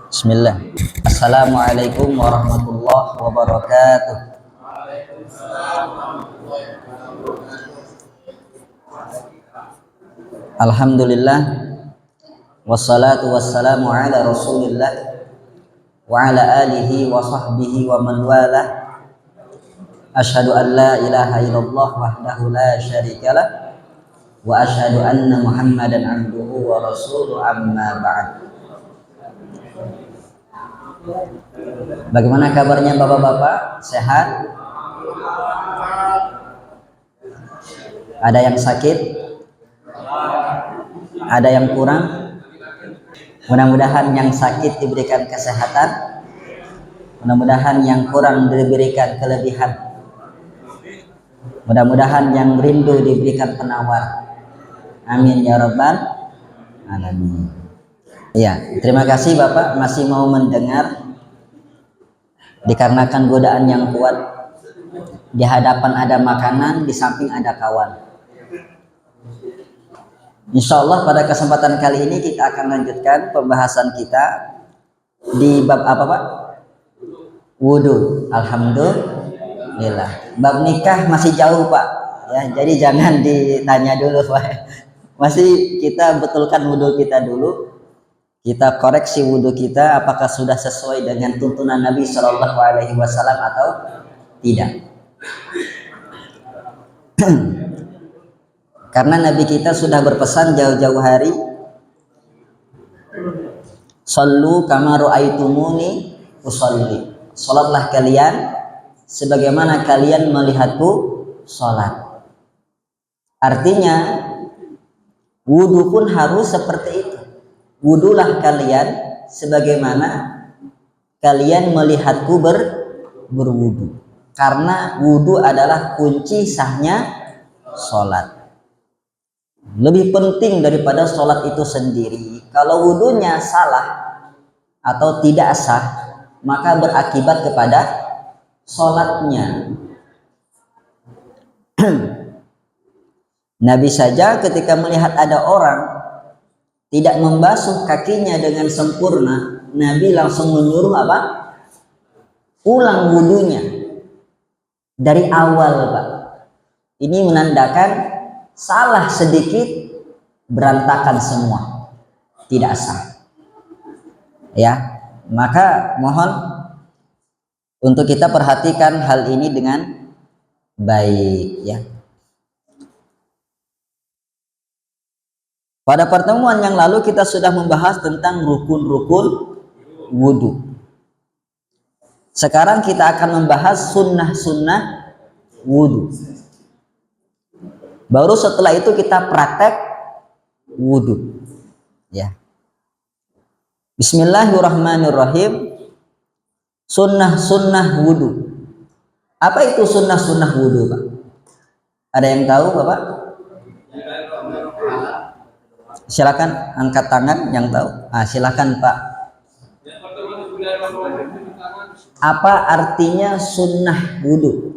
Bismillah. Assalamualaikum warahmatullahi wabarakatuh. Alhamdulillah wassalatu wassalamu ala Rasulillah wa ala alihi wa sahbihi wa man walah. Asyhadu an la ilaha illallah wahdahu la syarikalah wa asyhadu anna Muhammadan abduhu wa rasuluhu, amma ba'd. Bagaimana kabarnya bapak-bapak? Sehat? Ada yang sakit? Ada yang kurang? Mudah-mudahan yang sakit diberikan kesehatan, mudah-mudahan yang kurang diberikan kelebihan, mudah-mudahan yang rindu diberikan penawar. Amin ya rabbal alamin. Ya, terima kasih Bapak masih mau mendengar. Dikarenakan godaan yang kuat, di hadapan ada makanan, di samping ada kawan. Insya Allah pada kesempatan kali ini kita akan lanjutkan pembahasan kita di bab apa Pak? Wudu. Alhamdulillah. Bab nikah masih jauh Pak, ya, jadi jangan ditanya dulu Pak. Masih kita betulkan wudu kita dulu. Kita koreksi wudhu kita apakah sudah sesuai dengan tuntunan Nabi Shallallahu Alaihi Wasallam atau tidak. Karena Nabi kita sudah berpesan jauh-jauh hari, Sallu kama ra'aitumuni usolli. Salatlah kalian sebagaimana kalian melihatku salat. Artinya wudhu pun harus seperti itu. Wudulah kalian sebagaimana kalian melihatku berwudu. Karena wudu adalah kunci sahnya sholat. Lebih penting daripada sholat itu sendiri. Kalau wudunya salah atau tidak sah, maka berakibat kepada sholatnya. Nabi saja ketika melihat ada orang tidak membasuh kakinya dengan sempurna, Nabi langsung menyuruh apa? Ulang wudunya dari awal Pak. Ini menandakan salah sedikit berantakan semua, tidak sah. Ya, maka mohon untuk kita perhatikan hal ini dengan baik ya. Pada pertemuan yang lalu kita sudah membahas tentang rukun-rukun wudhu. Sekarang kita akan membahas sunnah-sunnah wudhu. Baru setelah itu kita praktek wudhu. Ya. Bismillahirrahmanirrahim. Sunnah-sunnah wudhu. Apa itu sunnah-sunnah wudhu Pak? Ada yang tahu Bapak? Silakan angkat tangan yang tahu. Silakan Pak. Apa artinya sunnah wudhu?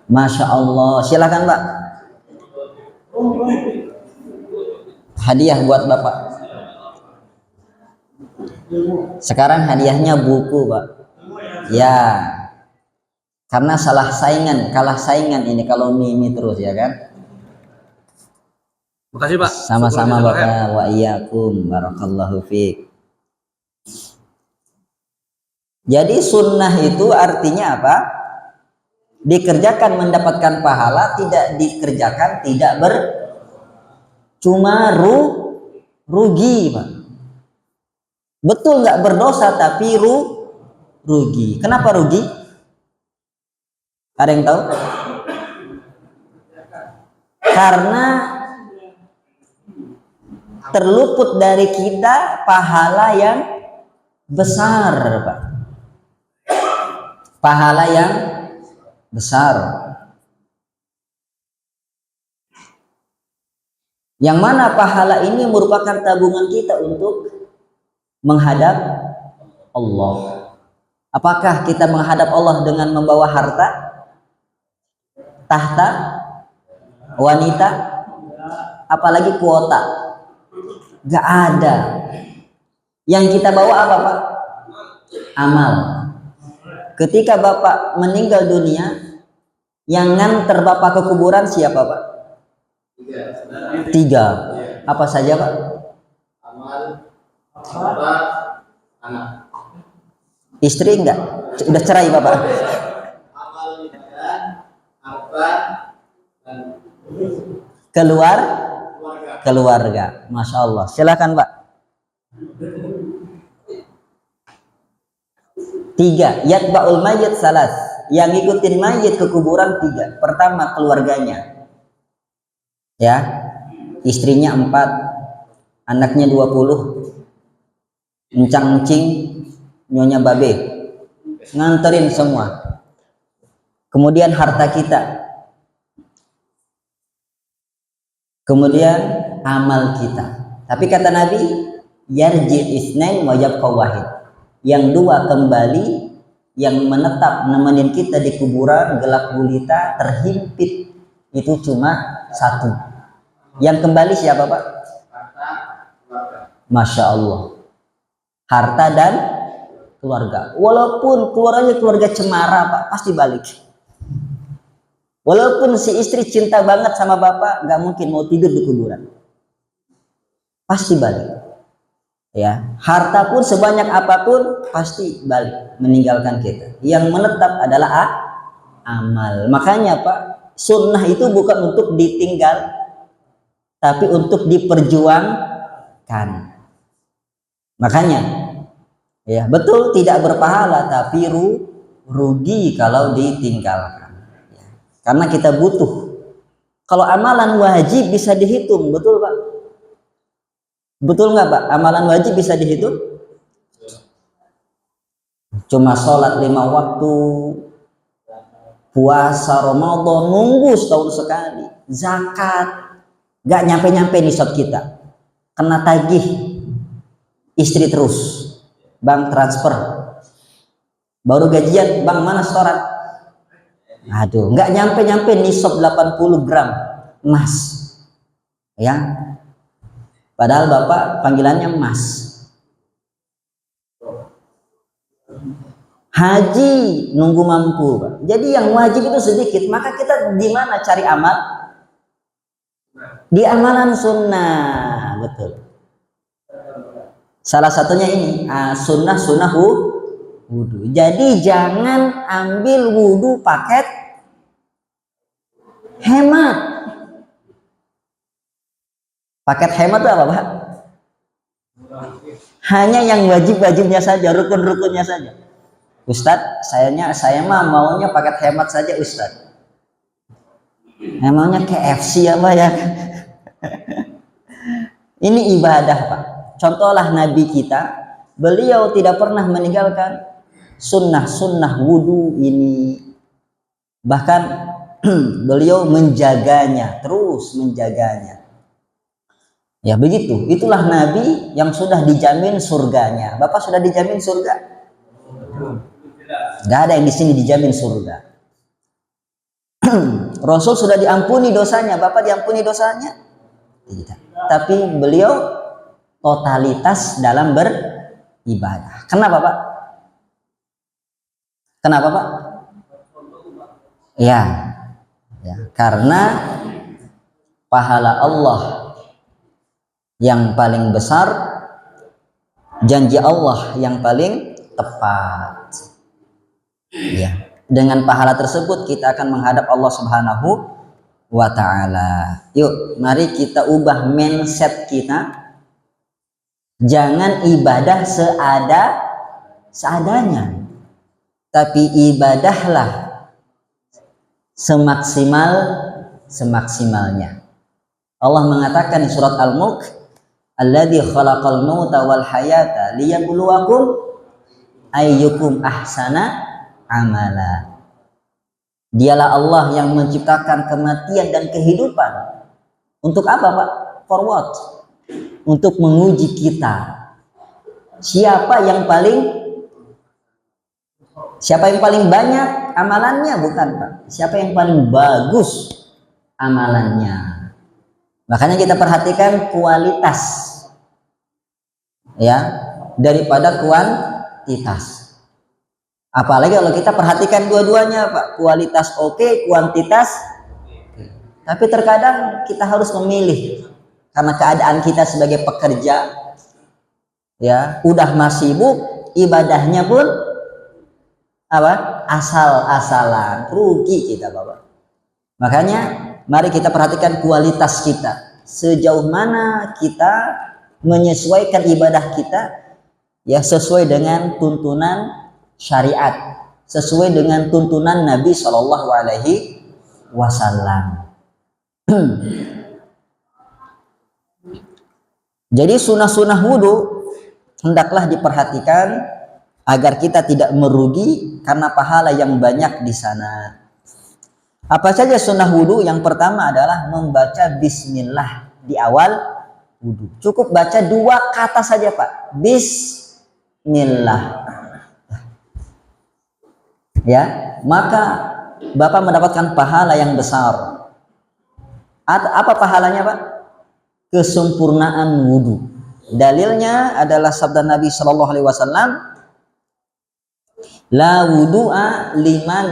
Masya Allah. Silakan Pak. Hadiah buat Bapak. Sekarang hadiahnya buku Pak. Ya. Karena kalah saingan ini kalau mimi terus ya kan. Makasih Pak. Sama-sama Bapak. Wa iyyakum barakallahu fiik. Jadi sunnah itu artinya apa? Dikerjakan mendapatkan pahala, tidak dikerjakan tidak cuma rugi Pak. Betul nggak berdosa tapi rugi. Kenapa rugi? Ada yang tahu? Karena terluput dari kita pahala yang besar Pak. Pahala yang besar. Yang mana pahala ini merupakan tabungan kita untuk menghadap Allah. Apakah kita menghadap Allah dengan membawa harta? Tahta, wanita, apalagi kuota. Gak ada. Yang kita bawa apa Pak? Amal. Ketika Bapak meninggal dunia, yang nganter Bapak ke kuburan siapa Pak? Tiga. Apa saja Pak? Amal, bapak, anak. Istri enggak? Udah cerai Bapak? Amal, ibadah, harta, dan keluarga. Masya Allah. Silakan Pak. Tiga. Yatba'ul mayyit salas. Yang ngikutin mayit ke kuburan tiga. Pertama keluarganya. Ya. Istrinya 4, anaknya 20, encang-encing, nyonya babe, nganterin semua. Kemudian harta kita, kemudian amal kita. Tapi kata Nabi, yarji isnain wajab wahid. Yang 2 kembali, yang menetap nemenin kita di kuburan gelap gulita terhimpit itu cuma 1. Yang kembali siapa Pak? Harta, keluarga. Masya Allah. Harta dan keluarga. Walaupun keluarganya keluarga cemara Pak, pasti balik. Walaupun si istri cinta banget sama Bapak, gak mungkin mau tidur di kuburan. Pasti balik. Ya, harta pun sebanyak apapun pasti balik meninggalkan kita. Yang menetap adalah amal. Makanya Pak, sunnah itu bukan untuk ditinggal, tapi untuk diperjuangkan. Makanya ya betul tidak berpahala, tapi rugi kalau ditinggalkan ya. Karena kita butuh. Kalau amalan wajib bisa dihitung, betul Pak? Betul nggak Pak? Amalan wajib bisa dihitung? Cuma sholat 5 waktu, puasa Ramadan nunggu setahun sekali, zakat gak nyampe-nyampe nisab kita, kena tagih istri terus, bank transfer, baru gajian, bang mana setoran, aduh gak nyampe-nyampe nisab 80 gram emas ya, padahal Bapak panggilannya emas. Haji nunggu mampu Pak. Jadi yang wajib itu sedikit, maka kita di mana cari amal? Di amalan sunnah, betul. Salah satunya ini sunnah wudhu. Jadi jangan ambil wudhu paket hemat. Paket hemat itu apa Pak? Hanya yang wajib-wajibnya saja, rukun-rukunnya saja. Ustadz, saya mah maunya paket hemat saja Ustadz. Emangnya KFC apa ya? Ini ibadah Pak. Contohlah Nabi kita, beliau tidak pernah meninggalkan sunnah wudhu ini. Bahkan beliau menjaganya, terus menjaganya. Ya begitu, itulah Nabi yang sudah dijamin surganya. Bapak sudah dijamin surga? Gak ada yang di sini dijamin surga. Rasul sudah diampuni dosanya, Bapak diampuni dosanya? Tidak. Tapi beliau totalitas dalam beribadah. Kenapa Pak? Kenapa Pak? Ya, karena pahala Allah yang paling besar, janji Allah yang paling tepat. Ya, dengan pahala tersebut kita akan menghadap Allah Subhanahu wa ta'ala. Yuk mari kita ubah mindset kita, jangan ibadah seadanya, tapi ibadahlah semaksimalnya. Allah mengatakan di surat Al-Mulk, alladzi khalaqal mauta wal hayata liyabluwakum ayyukum ahsana amala. Dialah Allah yang menciptakan kematian dan kehidupan. Untuk apa Pak? For what? Untuk menguji kita. Siapa yang paling banyak amalannya? Bukan Pak. Siapa yang paling bagus amalannya? Makanya kita perhatikan kualitas ya daripada kuantitas. Apalagi kalau kita perhatikan dua-duanya, Pak. Kualitas oke, kuantitas. Tapi terkadang kita harus memilih karena keadaan kita sebagai pekerja ya, udah masih sibuk, ibadahnya pun apa? Asal-asalan, rugi kita, Bapak. Makanya mari kita perhatikan kualitas kita. Sejauh mana kita menyesuaikan ibadah kita ya sesuai dengan tuntunan syariat, sesuai dengan tuntunan Nabi Shallallahu Alaihi Wasallam. Jadi sunnah-sunnah wudhu hendaklah diperhatikan agar kita tidak merugi karena pahala yang banyak di sana. Apa saja sunnah wudhu? Yang pertama adalah membaca bismillah di awal wudhu. Cukup baca 2 kata saja, Pak. Bismillah. Ya, maka Bapak mendapatkan pahala yang besar. Apa pahalanya, Pak? Kesempurnaan wudhu. Dalilnya adalah sabda Nabi Shallallahu Alaihi Wasallam, la wudu'a liman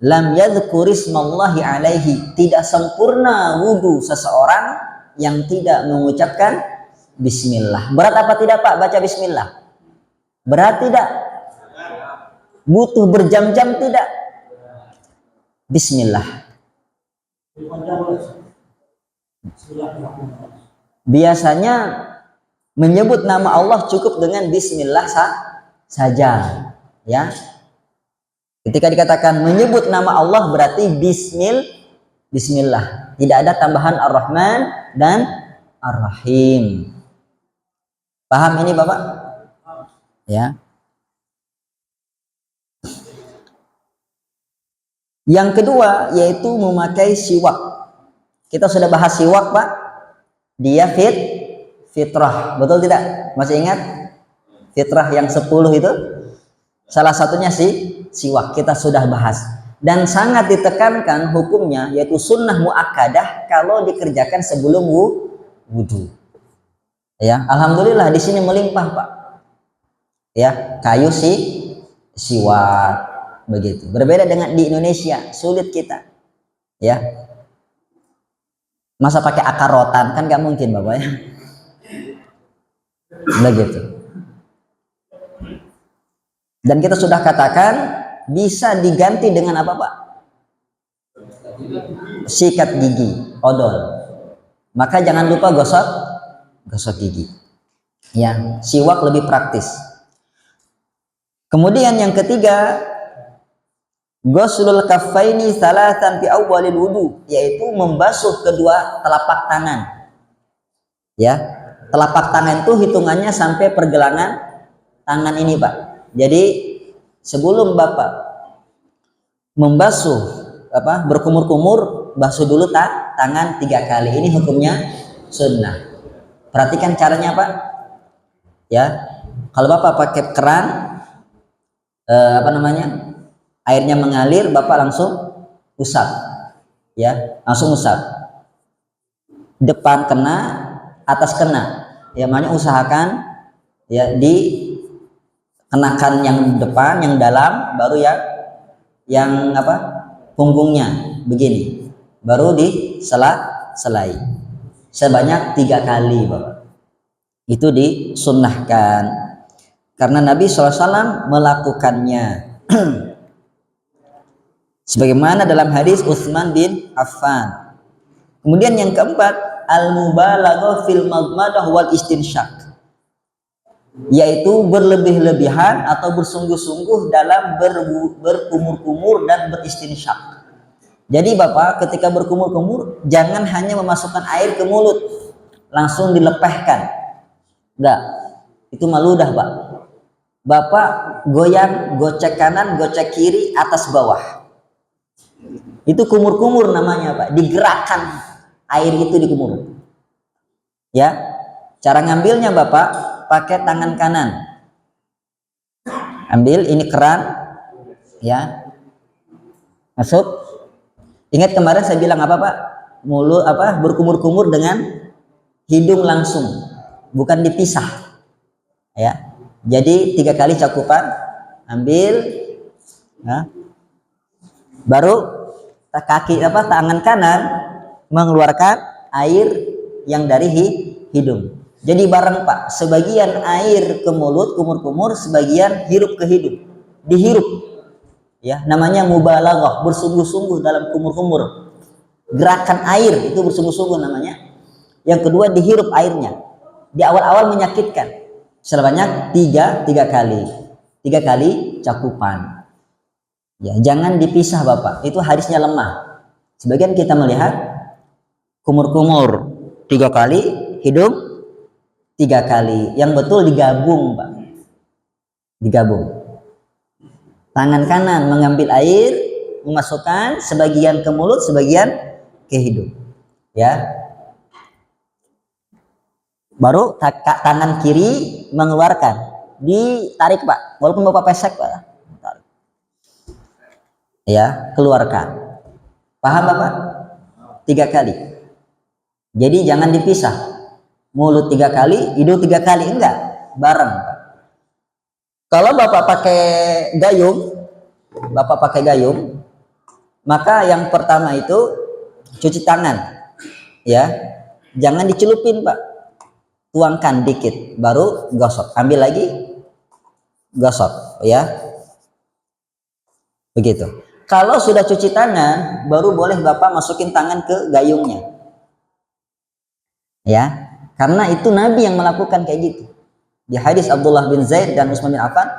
lam yadhkurismallahi alaihi. Tidak sempurna wudhu seseorang yang tidak mengucapkan bismillah. Berat apa tidak, Pak, baca bismillah? Berat tidak? Butuh berjam-jam tidak? Bismillah. Biasanya menyebut nama Allah cukup dengan bismillah saja ya. Ketika dikatakan menyebut nama Allah berarti bismillah. Tidak ada tambahan Ar-Rahman dan Ar-Rahim. Paham ini, Bapak? Ya. Yang kedua yaitu memakai siwak. Kita sudah bahas siwak, Pak. Dia fitrah. Betul tidak? Masih ingat? Fitrah yang 10 itu? Salah satunya siwak. Kita sudah bahas. Dan sangat ditekankan hukumnya yaitu sunnah muakkadah kalau dikerjakan sebelum wudhu. Ya, alhamdulillah di sini melimpah, Pak. Ya, kayu siwak begitu. Berbeda dengan di Indonesia, sulit kita. Ya. Masa pakai akar rotan kan nggak mungkin, Bapak ya. Begitu. Dan kita sudah katakan bisa diganti dengan apa, Pak? Sikat gigi, odol. Maka jangan lupa gosok gigi. Ya, siwak lebih praktis. Kemudian yang ketiga, ghuslul kaffaini salatan fi awwalil wudu, yaitu membasuh kedua telapak tangan. Ya, telapak tangan itu hitungannya sampai pergelangan tangan ini, Pak. Jadi sebelum Bapak membasuh berkumur-kumur, basuh dulu tangan 3 kali. Ini hukumnya sunnah. Perhatikan caranya, Pak. Ya, kalau Bapak pakai keran, airnya mengalir, Bapak langsung usap. Ya, langsung usap. Depan kena, atas kena. Ya, makanya usahakan ya dikenakan yang depan, yang dalam, baru yang punggungnya begini. Baru selai. Sebanyak 3 kali, Bapak. Itu disunnahkan karena Nabi SAW melakukannya. Sebagaimana dalam hadis Utsman bin Affan. Kemudian yang keempat, al-mubalaghah fil madmadah wal istinsyaq, yaitu berlebih-lebihan atau bersungguh-sungguh dalam berkumur-kumur dan beristinsyaq. Jadi Bapak ketika berkumur-kumur jangan hanya memasukkan air ke mulut langsung dilepehkan. Enggak, itu maludah, Pak. Bapak goyang, gocek kanan, gocek kiri, atas bawah. Itu kumur-kumur namanya, Pak. Digerakkan air itu dikumur. Ya, cara ngambilnya Bapak pakai tangan kanan. Ambil ini keran, ya, masuk. Ingat kemarin saya bilang apa, Pak? mulut berkumur-kumur dengan hidung langsung, bukan dipisah ya. Jadi 3 kali cakupan, ambil ya, baru tangan kanan mengeluarkan air yang dari hidung. Jadi bareng Pak, sebagian air ke mulut kumur-kumur, sebagian hirup ke hidung, dihirup ya, namanya mubalaghah, bersungguh-sungguh dalam kumur-kumur. Gerakan air itu bersungguh-sungguh namanya. Yang kedua dihirup airnya. Di awal-awal menyakitkan. Sebanyak 3 kali. 3 kali cakupan. Ya, jangan dipisah Bapak. Itu hadisnya lemah. Sebagian kita melihat kumur-kumur 3 kali, hidung 3 kali. Yang betul digabung, Pak. Digabung. Tangan kanan mengambil air, memasukkan sebagian ke mulut, sebagian ke hidung. Ya. Baru tangan kiri mengeluarkan, ditarik Pak, walaupun Bapak pesek Pak, tarik. Ya, keluarkan. Paham Bapak? 3 kali. Jadi jangan dipisah, mulut 3 kali, hidung 3 kali, enggak, bareng Pak. Kalau Bapak pakai gayung, maka yang pertama itu cuci tangan, ya, jangan dicelupin Pak. Tuangkan dikit, baru gosok, ambil lagi, gosok, ya, begitu. Kalau sudah cuci tangan, baru boleh Bapak masukin tangan ke gayungnya, ya, karena itu Nabi yang melakukan kayak gitu. Di hadis Abdullah bin Zaid dan Utsman bin Affan,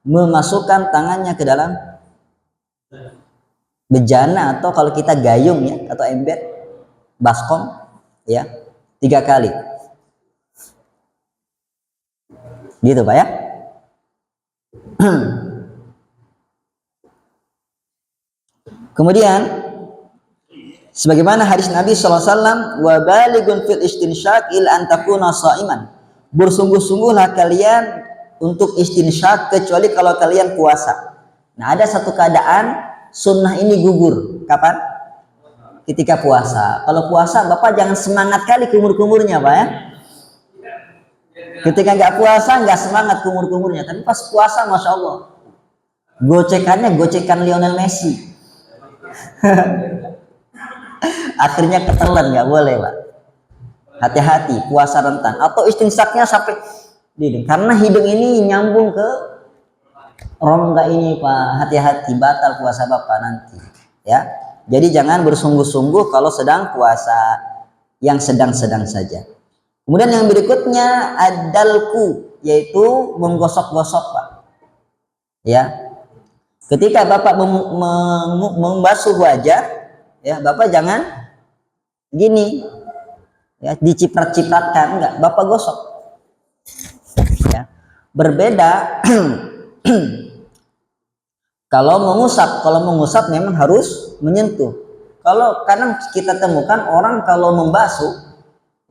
memasukkan tangannya ke dalam bejana, atau kalau kita gayung ya, atau ember, baskom, ya, 3 kali. Gitu Pak ya. Kemudian sebagaimana hadis Nabi SAW, wa baligun fil istinsyaq il antakuna shaiman, bersungguh-sungguhlah kalian untuk istinsyak kecuali kalau kalian puasa. Nah, ada satu keadaan sunnah ini gugur. Kapan? Ketika puasa. Kalau puasa Bapak jangan semangat kali kumur-kumurnya Pak ya. Ketika nggak puasa nggak semangat kumur-kumurnya, tapi pas puasa Masya Allah gocekannya gocekan Lionel Messi. Akhirnya ketelan, nggak boleh Pak. Hati-hati, puasa rentan. Atau istinsaknya sampai dinding, karena hidung ini nyambung ke rongga ini Pak. Hati-hati, batal puasa Bapak nanti ya. Jadi jangan bersungguh-sungguh kalau sedang puasa, yang sedang-sedang saja. Kemudian yang berikutnya adalku, yaitu menggosok-gosok Pak. Ya, ketika Bapak membasuh wajah, ya Bapak jangan gini, ya, diciprat-cipratkan, enggak, Bapak gosok. Ya, berbeda kalau mengusap memang harus menyentuh. Kalau kadang kita temukan orang kalau membasuh,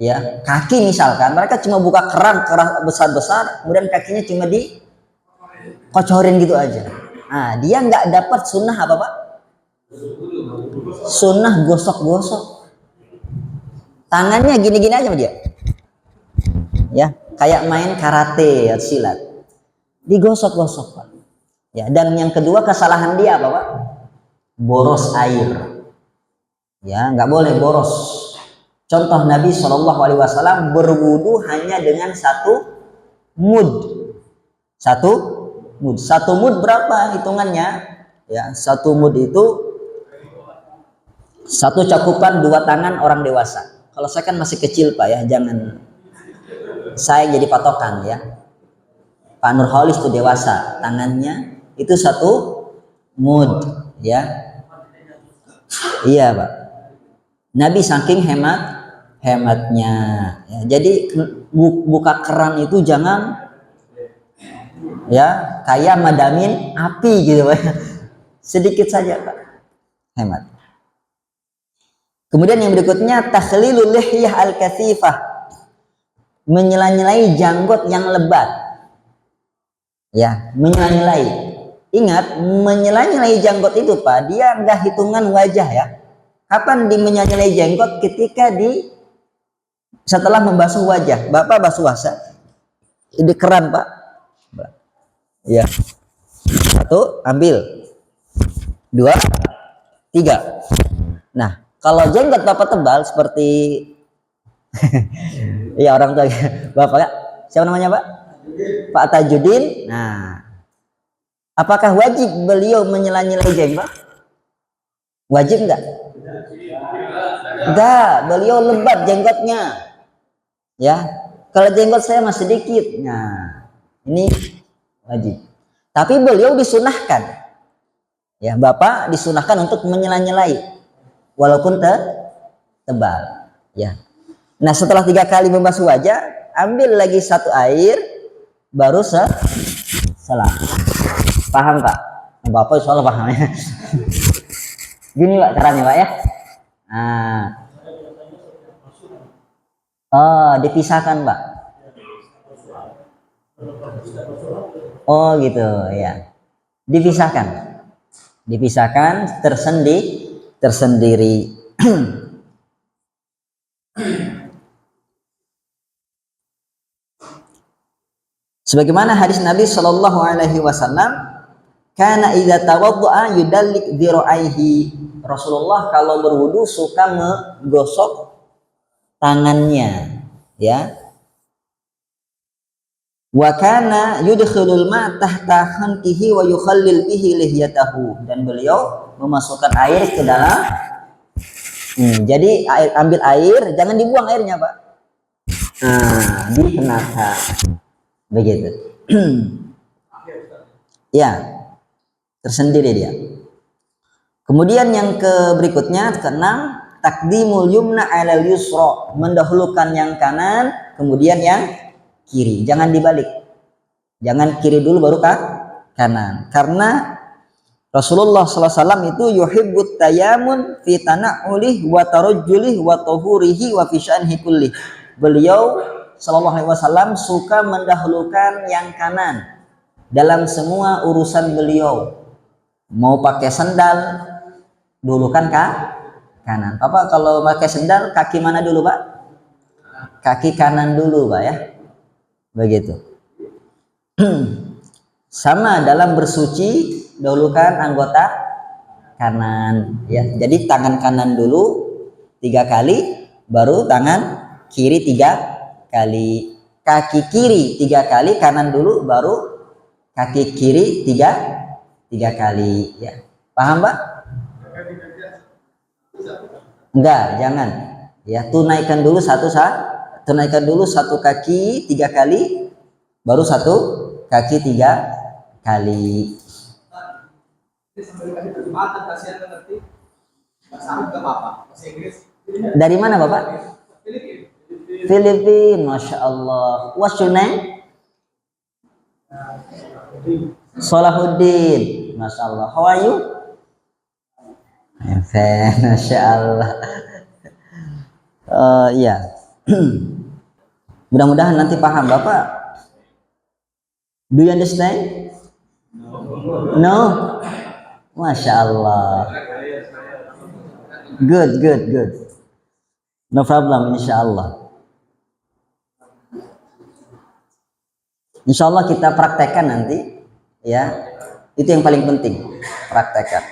ya, kaki misalkan, mereka cuma buka keran besar-besar, kemudian kakinya cuma dikocorin gitu aja. Nah, dia nggak dapat sunnah apa Pak? Sunnah gosok-gosok. Tangannya gini-gini aja dia. Ya, kayak main karate atau silat. Digosok-gosok Pak. Ya, dan yang kedua kesalahan dia apa Pak? Boros air. Ya, nggak boleh boros. Contoh Nabi SAW berwudu hanya dengan 1 mud. 1 mud. 1 mud berapa hitungannya? Ya, 1 mud itu 1 cakupan 2 tangan orang dewasa. Kalau saya kan masih kecil Pak ya, jangan saya jadi patokan ya. Pak Nurholis itu dewasa, tangannya itu 1 mud ya. Iya Pak. Nabi saking hematnya ya, jadi buka keran itu jangan ya kayak madamin api gitu Pak. Sedikit saja Pak, hemat. Kemudian yang berikutnya takhlilul lihyah al-kathifah, menyela-nyelai janggut yang lebat. Ya, menyela-nyelai. Ingat, menyela-nyelai janggut itu Pak, dia enggak hitungan wajah ya. Kapan menyanyalai jenggot? Ketika setelah membasuh wajah. Bapak basuh wajah di keran, Pak. Ya. 1, ambil. 2, 3. Nah, kalau jenggot Bapak tebal seperti ya orang tua Bapak, siapa namanya, Pak? Pak Tajudin. Nah, apakah wajib beliau menyela-nyelai jenggot? Wajib enggak? Enggak, beliau lebat jenggotnya. Ya. Kalau jenggot saya masih sedikit. Nah, ini wajib. Tapi beliau disunahkan. Ya, Bapak disunahkan untuk menyela-nyelai walaupun tebal. Ya. Nah, setelah 3 kali membasuh wajah, ambil lagi 1 air, baru selang. Paham, Pak? Bapak soal paham ya. Gini, Pak, caranya, Pak, ya. Nah. Oh, dipisahkan, Pak. Oh, gitu, ya. Dipisahkan tersendiri. Sebagaimana hadis Nabi Shallallahu Alaihi Wasallam, karena idza tawaddu'a yudallik dzira'aihi. Rasulullah kalau berwudu suka menggosok tangannya, ya. Wa kana yudkhilul ma' tahta khanqihi wa yukhallil bihi lihyatahu, dan beliau memasukkan air ke dalam. Jadi ambil air, jangan dibuang airnya, Pak. Nah, dikenakan. Begitu. Ya, tersendiri dia. Kemudian yang berikutnya, keenam, takdimul yumna 'alal yusra, mendahulukan yang kanan kemudian yang kiri, jangan dibalik. Jangan kiri dulu baru kanan. Karena Rasulullah SAW itu yuhibbut tayamun fi tana'ulih wa tarajjulih wa tuhurihi wa fi sya'nihi kullih. Beliau sallallahu alaihi wasallam suka mendahulukan yang kanan dalam semua urusan beliau. Mau pakai sandal, dulukan kanan. Papa kalau pakai sandal kaki mana dulu, Pak? Kaki kanan dulu, Pak, ya. Begitu. Sama dalam bersuci, dahulukan anggota kanan, ya. Jadi tangan kanan dulu 3 kali, baru tangan kiri 3 kali. Kaki kiri 3 kali, kanan dulu, baru kaki kiri 3 kali, ya. Paham, Pak? Enggak, jangan. Ya, tunaikan dulu satu kaki 3 kali, baru 1 kaki 3 kali. Dari mana, Bapak? Filipina. Masya Allah. What's your name? Salahuddin. Masya Allah. How are you? Masya Allah. Iya. Mudah-mudahan nanti paham, Bapak. Do you understand? No? Masya Allah. Good. No problem, insya Allah. Insya Allah kita praktekkan nanti, ya. Itu yang paling penting, praktekkan.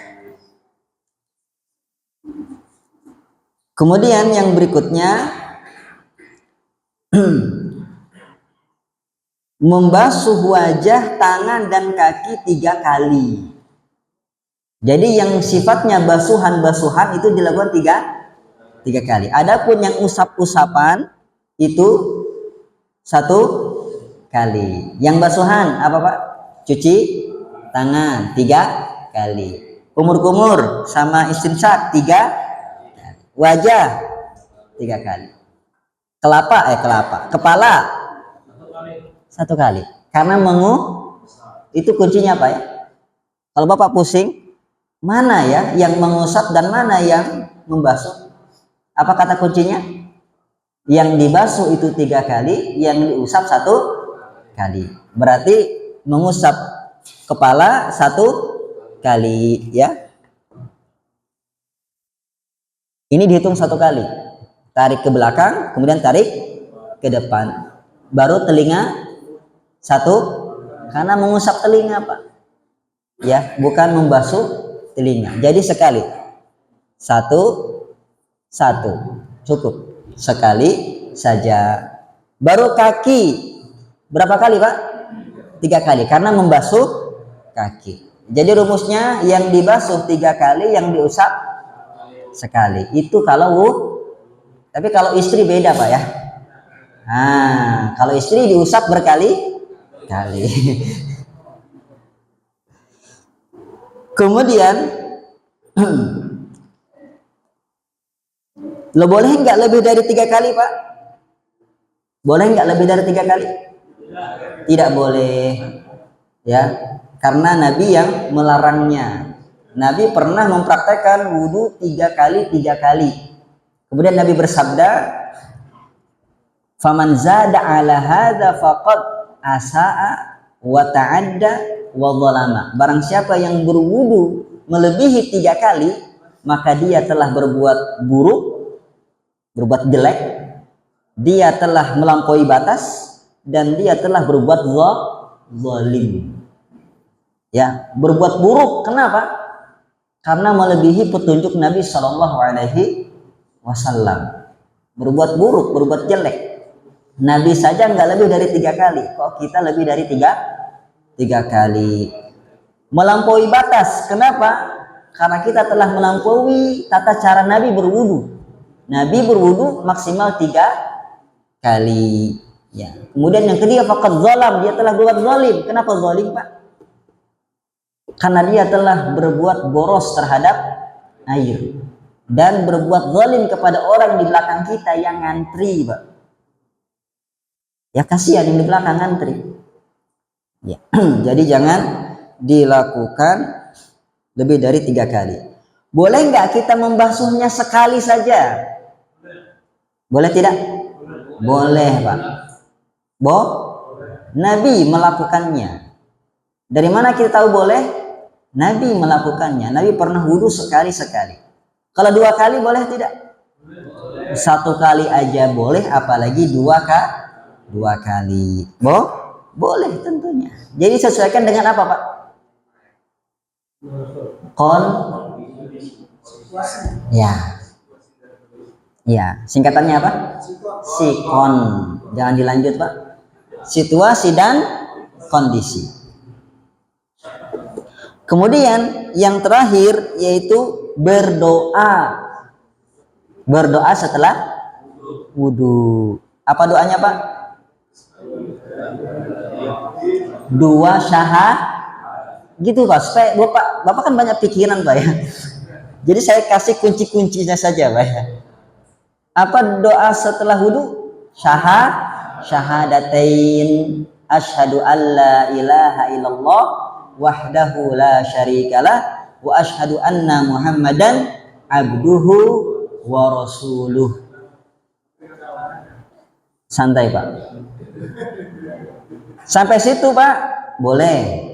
Kemudian yang berikutnya, membasuh wajah, tangan, dan kaki 3 kali. Jadi yang sifatnya basuhan-basuhan itu dilakukan 3 kali. Adapun yang usap-usapan itu 1 kali. Yang basuhan apa, Pak? Cuci tangan 3 kali. Kumur-kumur sama istinsyak 3 kali. Wajah 3 kali. Kepala 1 kali. Karena itu kuncinya, Pak, ya. Kalau Bapak pusing, mana ya yang mengusap dan mana yang membasuh? Apa kata kuncinya? Yang dibasuh itu 3 kali, yang diusap 1 kali. Berarti mengusap kepala 1 kali, ya. Ini dihitung 1 kali. Tarik ke belakang, kemudian tarik ke depan. Baru telinga 1, karena mengusap telinga Pak. Ya, bukan membasuh telinga. Jadi sekali. 1, cukup. Sekali saja. Baru kaki. Berapa kali Pak? 3 kali, karena membasuh kaki. Jadi rumusnya yang dibasuh 3 kali, yang diusap sekali. Itu kalau tapi kalau istri beda Pak ya. Nah, kalau istri diusap berkali-kali. Kemudian lo boleh nggak lebih dari 3 kali Pak? Boleh nggak lebih dari 3 kali? Tidak boleh, ya, karena Nabi yang melarangnya. Nabi pernah mempraktekkan wudhu 3 kali 3 kali. Kemudian Nabi bersabda, "Faman zada ala hadza faqad asaa wa ta'adda wa zalama." Barang siapa yang berwudu melebihi 3 kali, maka dia telah berbuat buruk, berbuat jelek, dia telah melampaui batas, dan dia telah berbuat zalim. Ya, berbuat buruk. Kenapa? Karena melebihi petunjuk Nabi Shallallahu Alaihi Wasallam. Berbuat buruk, berbuat jelek. Nabi saja nggak lebih dari 3 kali. Kok kita lebih dari tiga kali? Melampaui batas. Kenapa? Karena kita telah melampaui tata cara Nabi berwudu. Nabi berwudu maksimal 3 kali. Ya. Kemudian yang kedua, faqad zalam, dia telah berbuat zalim. Kenapa zalim Pak? Karena dia telah berbuat boros terhadap air dan berbuat zalim kepada orang di belakang kita yang ngantri Pak. Ya, kasihan yang di belakang ngantri. Ya. Jadi jangan dilakukan lebih dari 3 kali. Boleh nggak kita membasuhnya sekali saja? Boleh tidak? Boleh Pak. Nabi melakukannya. Dari mana kita tahu boleh? Nabi melakukannya. Nabi pernah wudhu sekali-sekali. Kalau 2 kali boleh tidak? 1 kali aja boleh, apalagi 2 kali. Boleh tentunya. Jadi sesuaikan dengan apa Pak? Ya, singkatannya apa? Sikon. Jangan dilanjut Pak. Situasi dan kondisi. Kemudian yang terakhir yaitu berdoa. Berdoa setelah wudhu. Apa doanya Pak? 2 syahadat. Gitu Pak. Supaya Bapak kan banyak pikiran Pak ya. Jadi saya kasih kunci-kuncinya saja Pak ya. Apa doa setelah wudhu? Syahadatain. Asyhadu an la ilaha illallah wahdahu la syarikalah wa asyhadu anna Muhammadan abduhu wa rasuluh. Santai Pak. Sampai situ Pak boleh.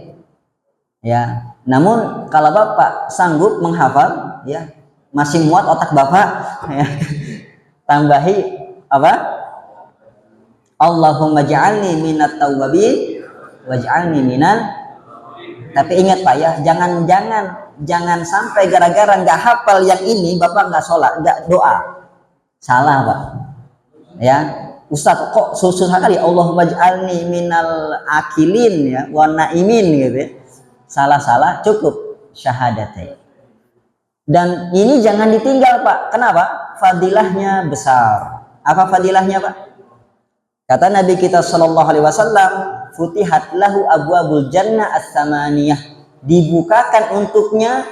Ya. Namun kalau Bapak sanggup menghafal, ya, masih muat otak Bapak, ya, tambahi apa? Allahumma ja'alni minat tawwabin waj'alni minal. Tapi ingat Pak ya, jangan sampai gara-gara nggak hafal yang ini Bapak nggak sholat, nggak doa. Salah Pak. Ya, Ustaz kok susah kali Allahumma ja'alni minal akilin ya, wa naimin gitu ya. Salah, cukup syahadatain. Dan ini jangan ditinggal Pak. Kenapa? Fadilahnya besar. Apa fadilahnya Pak? Kata Nabi kita Shallallahu Alaihi Wasallam, futihat lahu abwabul jannah as-samaniyah, dibukakan untuknya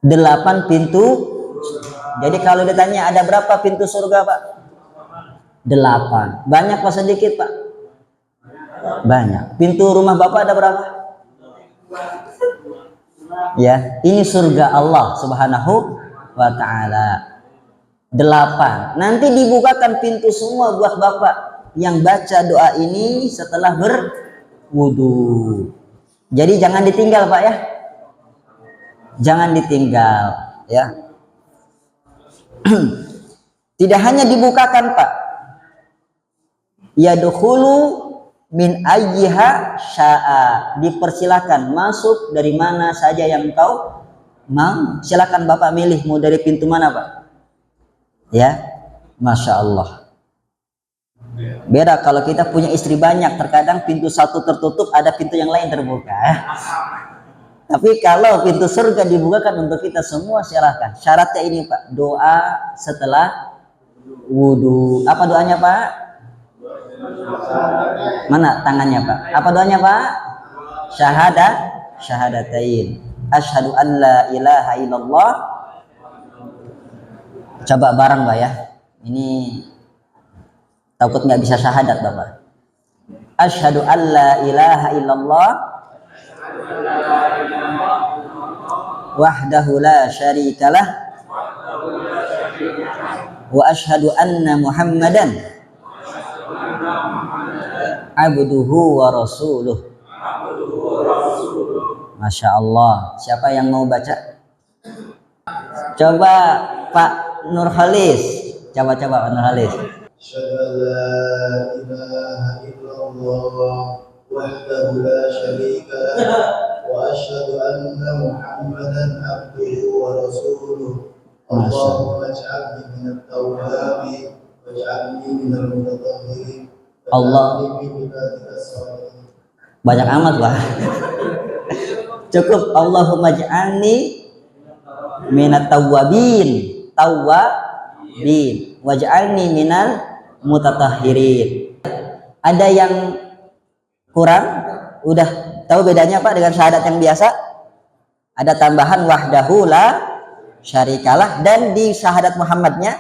8 pintu. Jadi kalau ditanya ada berapa pintu surga Pak? 8. Banyak apa sedikit Pak? Banyak. Pintu rumah Bapak ada berapa? Ya, ini surga Allah Subhanahu wa Ta'ala. 8. Nanti dibukakan pintu semua buat Bapak yang baca doa ini setelah berwudu. Jadi jangan ditinggal Pak ya. Jangan ditinggal ya. Tidak hanya dibukakan Pak, yadkhulu min ayyiha sya'a, dipersilakan masuk dari mana saja yang kau mau. Silakan Bapak milih mau dari pintu mana Pak. Ya, Masya Allah. Beda kalau kita punya istri banyak, terkadang pintu satu tertutup, ada pintu yang lain terbuka. Tapi kalau pintu surga dibukakan untuk kita semua, silakan. Syaratnya ini Pak, doa setelah wudhu. Apa doanya Pak? Mana tangannya Pak? Apa doanya Pak? Syahadatain. Asyhadu an la ilaha illallah. Coba bareng Pak ya. Ini takut nggak bisa syahadat Bapak. Asyhadu an la ilaha illallah wahdahu la syarikalah wa asyhadu anna Muhammadan abduhu wa rasuluh. Masya Allah. Siapa yang mau baca? Coba Pak Nurhalis. Coba Pak Nurhalis. Asyhadu an la ilaha illallah wahdahu la syarika lah wa asyhadu anna Muhammadan abduhu wa rasuluh. Allahumma ij'alni minat tawwabin waj'alni minal mutatahhirin. Allah. Banyak amat Pak. Cukup Allahumma ij'alni minat tawwabin waj'alni minal mutatahhirin. Ada yang kurang? Udah tahu bedanya Pak dengan syahadat yang biasa? Ada tambahan wahdahu la syarikalah, dan di syahadat Muhammadnya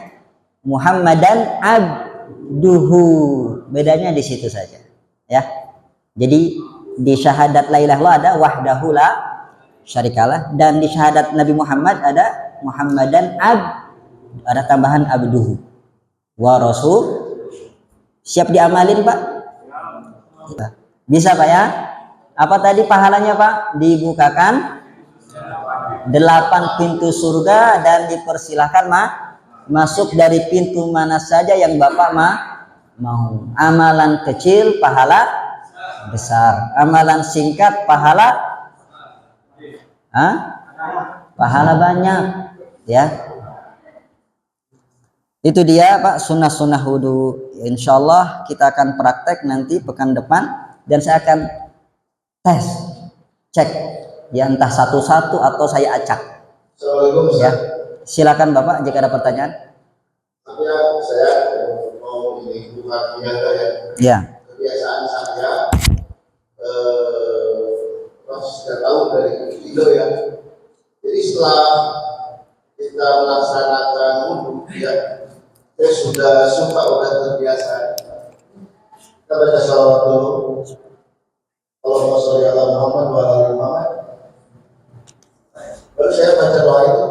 Muhammadan abduhu. Bedanya di situ saja ya. Jadi di syahadat la ilaha illallah ada wahdahu la syarikalah, dan di syahadat Nabi Muhammad ada Muhammadan ada tambahan abduhu wa rasul. Siap diamalin Pak? Bisa Pak ya? Apa tadi pahalanya Pak? Dibukakan 8 pintu surga dan dipersilahkan masuk dari pintu mana saja yang Bapak mau. Amalan kecil pahala besar, amalan singkat pahala pahala banyak ya. Itu dia Pak sunnah-sunnah wudhu. Insya Allah kita akan praktek nanti pekan depan, dan saya akan tes, cek ya, entah satu-satu atau saya acak ya. Silakan Bapak jika ada pertanyaan. Saya mau ini bukan menjaga ya. Kebiasaan saya sudah tahu dari Indo ya. Jadi setelah kita melaksanakan wudhu ya, saya sudah terbiasa. Kita baca sholawat dulu. Allahumma sholli ala Muhammad wa ala ali Muhammad. Baru saya baca doa itu.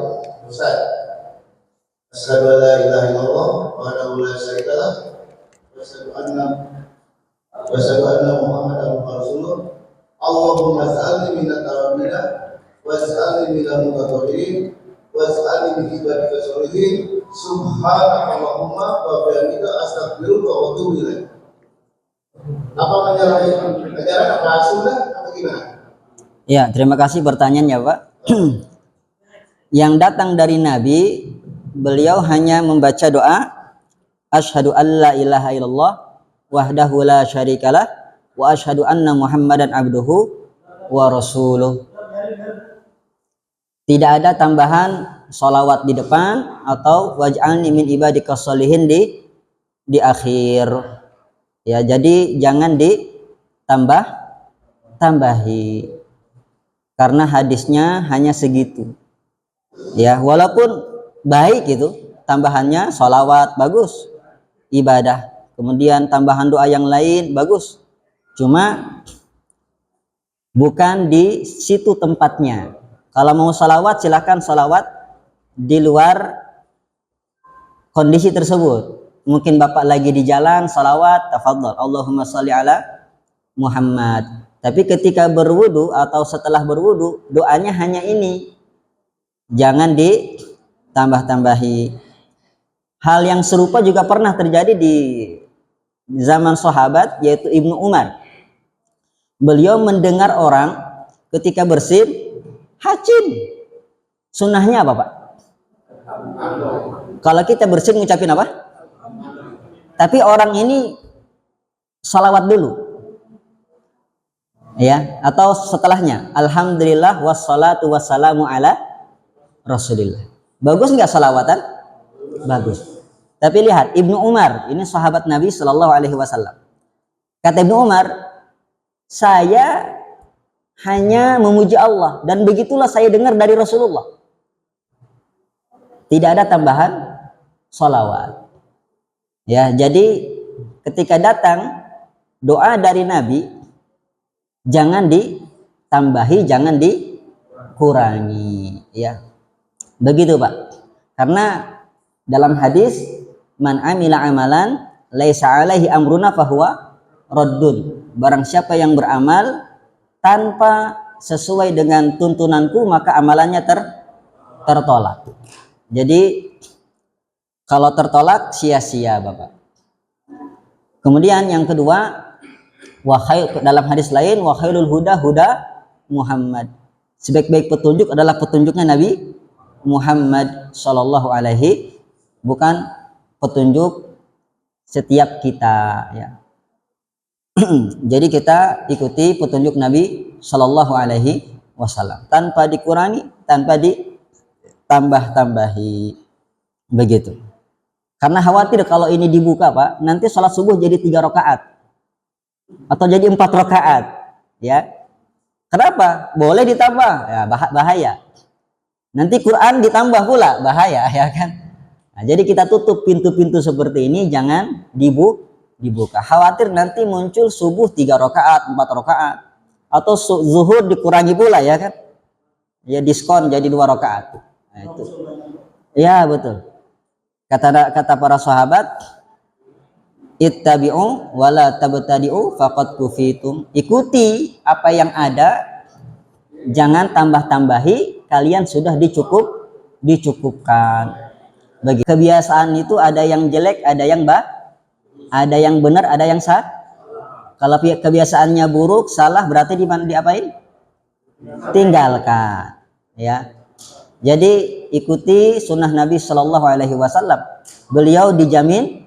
Ustaz. Asyhadu an la ilaha illallah wahdahu la syarika lah wa asyhadu anna Muhammadan rasulullah. Allahumma ij'alni minat tawwabin wa ij'alni minal mutatahhirin wa ij'alni min ibadika sholihin. Subhanallahumma wa bihamdika astaghfiruka wa atubu ilaik. Apa ajaran apa sunnah atau gimana? Ya, terima kasih pertanyaannya Pak. Yang datang dari Nabi, beliau hanya membaca doa asyhadu an la ilaha illallah wahdahu la syarikalah wa asyhadu anna Muhammadan abduhu wa rasuluh. Tidak ada tambahan sholawat di depan atau waj'alni min ibadika sholihin di akhir ya. Jadi jangan tambahi karena hadisnya hanya segitu ya. Walaupun baik itu tambahannya, sholawat bagus, ibadah, kemudian tambahan doa yang lain bagus, cuma bukan di situ tempatnya. Kalau mau sholawat silakan sholawat di luar kondisi tersebut. Mungkin Bapak lagi di jalan sholawat, tafadhol Allahumma sholli ala Muhammad. Tapi ketika berwudu atau setelah berwudu, doanya hanya ini, jangan ditambah-tambahi. Hal yang serupa juga pernah terjadi di zaman sahabat, yaitu Ibnu Umar. Beliau mendengar orang ketika bersin hacim. Sunnahnya apa, Pak? Kalau kita bersin ngucapin apa? Tapi orang ini salawat dulu, ya, atau setelahnya. Alhamdulillah wassalatu wassalamu ala Rasulillah. Bagus nggak salawatan? Bagus. Tapi lihat Ibnu Umar, ini sahabat Nabi Shallallahu Alaihi Wasallam. Kata Ibnu Umar, saya hanya memuji Allah dan begitulah saya dengar dari Rasulullah. Tidak ada tambahan sholawat. Ya, jadi ketika datang doa dari Nabi, jangan ditambahi, jangan dikurangi. Ya, begitu Pak. Karena dalam hadis man amila amalan laisa alaihi amruna fahuwa raddun. Barang siapa yang beramal tanpa sesuai dengan tuntunanku, maka amalannya tertolak. Jadi kalau tertolak sia-sia Bapak. Kemudian yang kedua, dalam hadis lain wa khairul huda huda Muhammad. Sebaik-baik petunjuk adalah petunjuknya Nabi Muhammad sallallahu alaihi, bukan petunjuk setiap kita, ya. Jadi kita ikuti petunjuk Nabi Shallallahu Alaihi Wasallam tanpa dikurangi, tanpa ditambah-tambahi, begitu. Karena khawatir kalau ini dibuka Pak, nanti sholat subuh jadi 3 rakaat atau jadi 4 rakaat, ya. Kenapa? Boleh ditambah, ya, bahaya. Nanti Quran ditambah pula, bahaya, ya kan? Nah, jadi kita tutup pintu-pintu seperti ini, jangan dibuka. Khawatir nanti muncul subuh 3 rakaat, 4 rakaat, atau zuhur dikurangi pula, ya kan? Ya diskon jadi 2 rakaat. Nah, itu. Ya betul. Kata para sahabat, ittabi'u wala tabtadi'u faqad kufitum. Ikuti apa yang ada, jangan tambah-tambahi, kalian sudah dicukupkan. Bagi kebiasaan itu ada yang jelek, ada yang ada yang benar, ada yang sah. Kalau kebiasaannya buruk, salah, berarti diapain? Tinggalkan, ya. Jadi ikuti sunnah Nabi Shallallahu Alaihi Wasallam. Beliau dijamin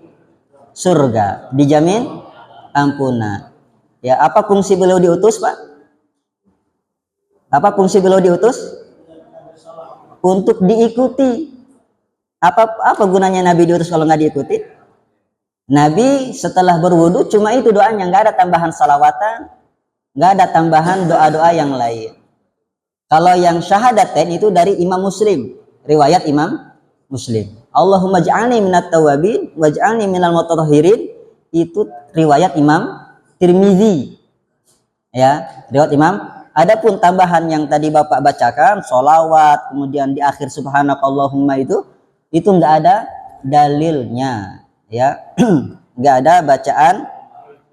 surga, dijamin ampunan. Ya, apa fungsi beliau diutus, Pak? Apa fungsi beliau diutus? Untuk diikuti. Apa gunanya Nabi diutus kalau nggak diikuti? Nabi setelah berwudu cuma itu doanya, nggak ada tambahan salawatan, nggak ada tambahan doa-doa yang lain. Kalau yang syahadatain itu dari Imam Muslim, riwayat Imam Muslim. Allahumma ja'alni minat tawabin waj'alni minal mutatahhirin, itu riwayat Imam Tirmizi. Ya, riwayat Imam. Adapun tambahan yang tadi Bapak bacakan, sholawat, kemudian di akhir subhanakallahumma itu nggak ada dalilnya, ya. Nggak ada bacaan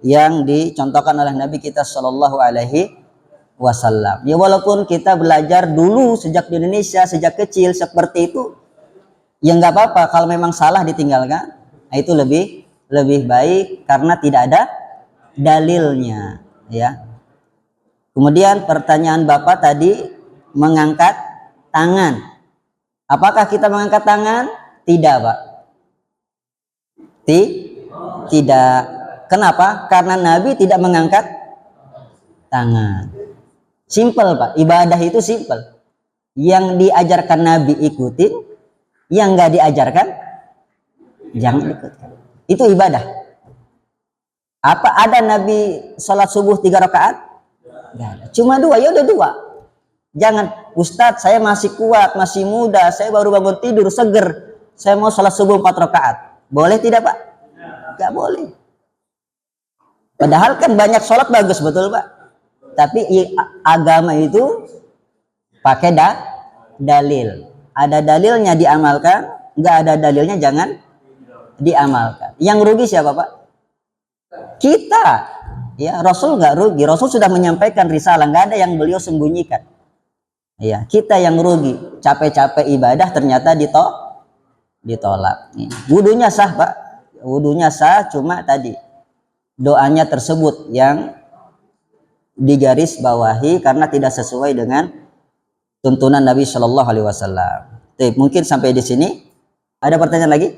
yang dicontohkan oleh Nabi kita Shallallahu Alaihi Wasallam. Ya walaupun kita belajar dulu sejak di Indonesia, sejak kecil seperti itu, ya nggak apa-apa kalau memang salah ditinggalkan. Nah, itu lebih baik karena tidak ada dalilnya, ya. Kemudian pertanyaan Bapak tadi mengangkat tangan. Apakah kita mengangkat tangan? Tidak, Pak. Tidak. Kenapa? Karena Nabi tidak mengangkat tangan. Simple, Pak. Ibadah itu simple. Yang diajarkan Nabi ikutin, yang nggak diajarkan jangan ikutkan. Itu ibadah. Apa ada Nabi sholat subuh 3 rakaat? Nggak ada. Cuma 2, ya udah 2. Jangan, Ustadz saya masih kuat, masih muda, saya baru bangun tidur, seger, saya mau sholat subuh 4 rakaat. Boleh tidak, Pak? Nggak boleh. Padahal kan banyak sholat bagus, betul Pak? Tapi agama itu pakai dalil. Ada dalilnya diamalkan, nggak ada dalilnya jangan diamalkan. Yang rugi siapa, Pak? Kita. Ya, Rasul nggak rugi. Rasul sudah menyampaikan risalah, nggak ada yang beliau sembunyikan. Ya, kita yang rugi. Capek-capek ibadah ternyata ditolak. Wudunya sah Pak, wudunya sah, cuma tadi doanya tersebut yang digaris bawahi karena tidak sesuai dengan tuntunan Nabi Shallallahu Alaihi Wasallam. Mungkin sampai di sini. Ada pertanyaan lagi?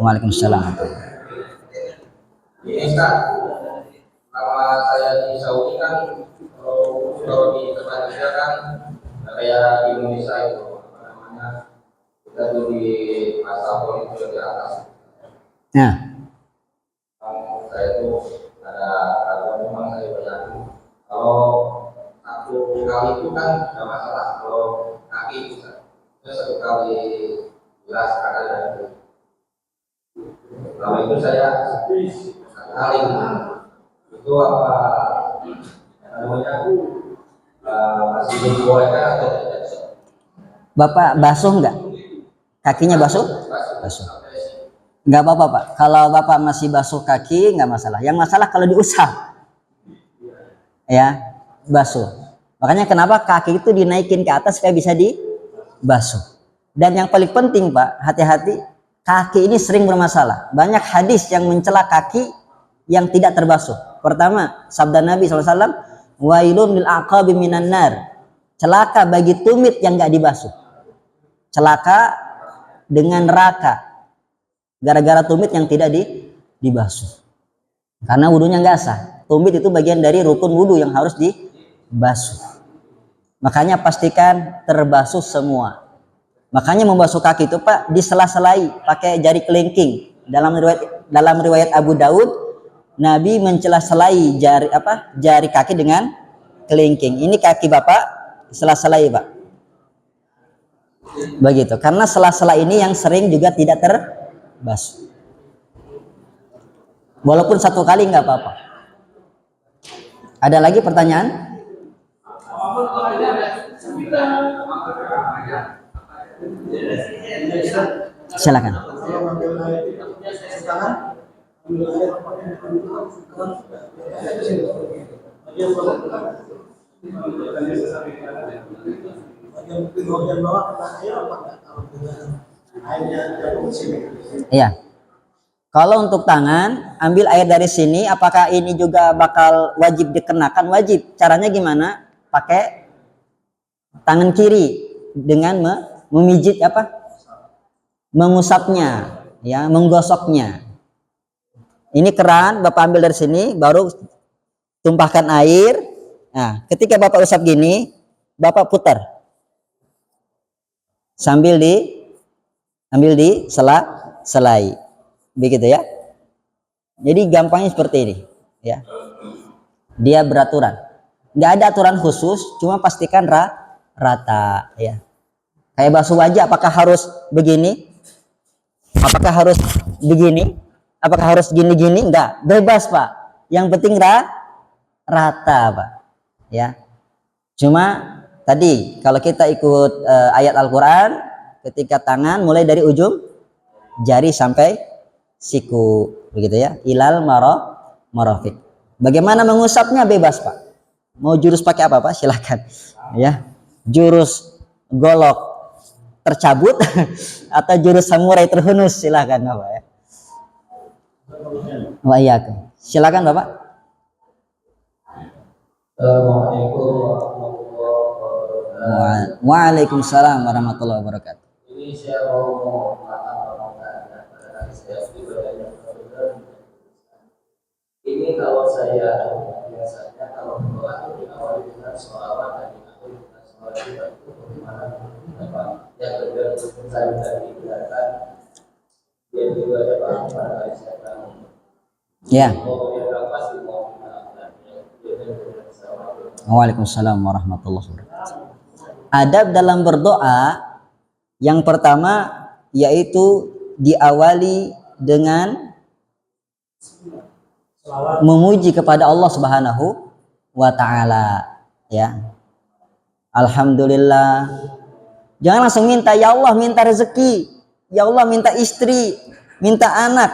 Waalaikumsalam. Ini Ustaz, nama saya di Saudi kan, kalau di tempat kerja kan kayak di Indonesia itu apa namanya, kita tuh di masa itu di atas. Nah, saya tuh ada memang saya bayangin kalau satu kali itu kan nggak masalah, kalau kaki itu satu kali jelas ada kalau itu saya kali itu apa namanya masih dibolehkan atau tidak? Bapak basuh nggak? Kakinya basuh? Basuh. Nggak apa-apa Pak. Kalau Bapak masih basuh kaki nggak masalah. Yang masalah kalau diusap, ya basuh. Makanya kenapa kaki itu dinaikin ke atas supaya bisa dibasuh. Dan yang paling penting Pak, hati-hati, kaki ini sering bermasalah. Banyak hadis yang mencela kaki yang tidak terbasuh. Pertama, sabda Nabi SAW, wailun lil aqabi minan nar. Celaka bagi tumit yang nggak dibasuh. Celaka dengan neraka. Gara-gara tumit yang tidak dibasuh. Karena wudunya nggak sah. Tumit itu bagian dari rukun wudu yang harus dibasuh. Makanya pastikan terbasuh semua. Makanya membasuh kaki itu Pak disela-selai pakai jari kelingking. Dalam riwayat Abu Daud, Nabi mencela-selai jari kaki dengan kelingking. Ini kaki Bapak sela-selai Pak. Begitu. Karena sela-sela ini yang sering juga tidak terbasuh. Walaupun satu kali nggak apa-apa. Ada lagi pertanyaan? Silakan. Iya. Kalau untuk tangan, ambil air dari sini. Apakah ini juga bakal wajib dikenakan? Wajib. Caranya gimana? Pakai tangan kiri dengan memijit mengusapnya, ya, menggosoknya. Ini keran, Bapak ambil dari sini, baru tumpahkan air. Nah, ketika Bapak usap gini, Bapak putar. Sambil selai. Begitu ya. Jadi gampangnya seperti ini, ya. Dia beraturan. Nggak ada aturan khusus, cuma pastikan rata, ya. Kayak basuh wajah, apakah harus begini? Apakah harus begini? Apakah harus gini-gini? Enggak, bebas Pak. Yang penting rata Pak, ya. Cuma tadi kalau kita ikut ayat Al-Quran, ketika tangan mulai dari ujung jari sampai siku, begitu ya, ilal marafiq. Bagaimana mengusapnya? Bebas Pak. Mau jurus pakai apa Pak? Silakan, ya. Jurus golok tercabut atau jurus samurai terhunus, silakan Bapak ya. Wa iyyakum. Silakan Bapak. Waalaikumsalam warahmatullahi wabarakatuh. Ini saya mau ini kalau saya biasanya kalau berdoa itu diawali dengan sholawat dan diakhiri dengan sholawat itu bagaimana yang kedua saya tadi kelihatan dia juga ada pada saya tahu Ya. mau berapa sih mau Waalaikumsalam warahmatullahi wabarakatuh. Adab dalam berdoa yang pertama yaitu diawali dengan memuji kepada Allah Subhanahu wa taala, ya. Alhamdulillah. Jangan langsung minta, ya Allah minta rezeki, ya Allah minta istri, minta anak.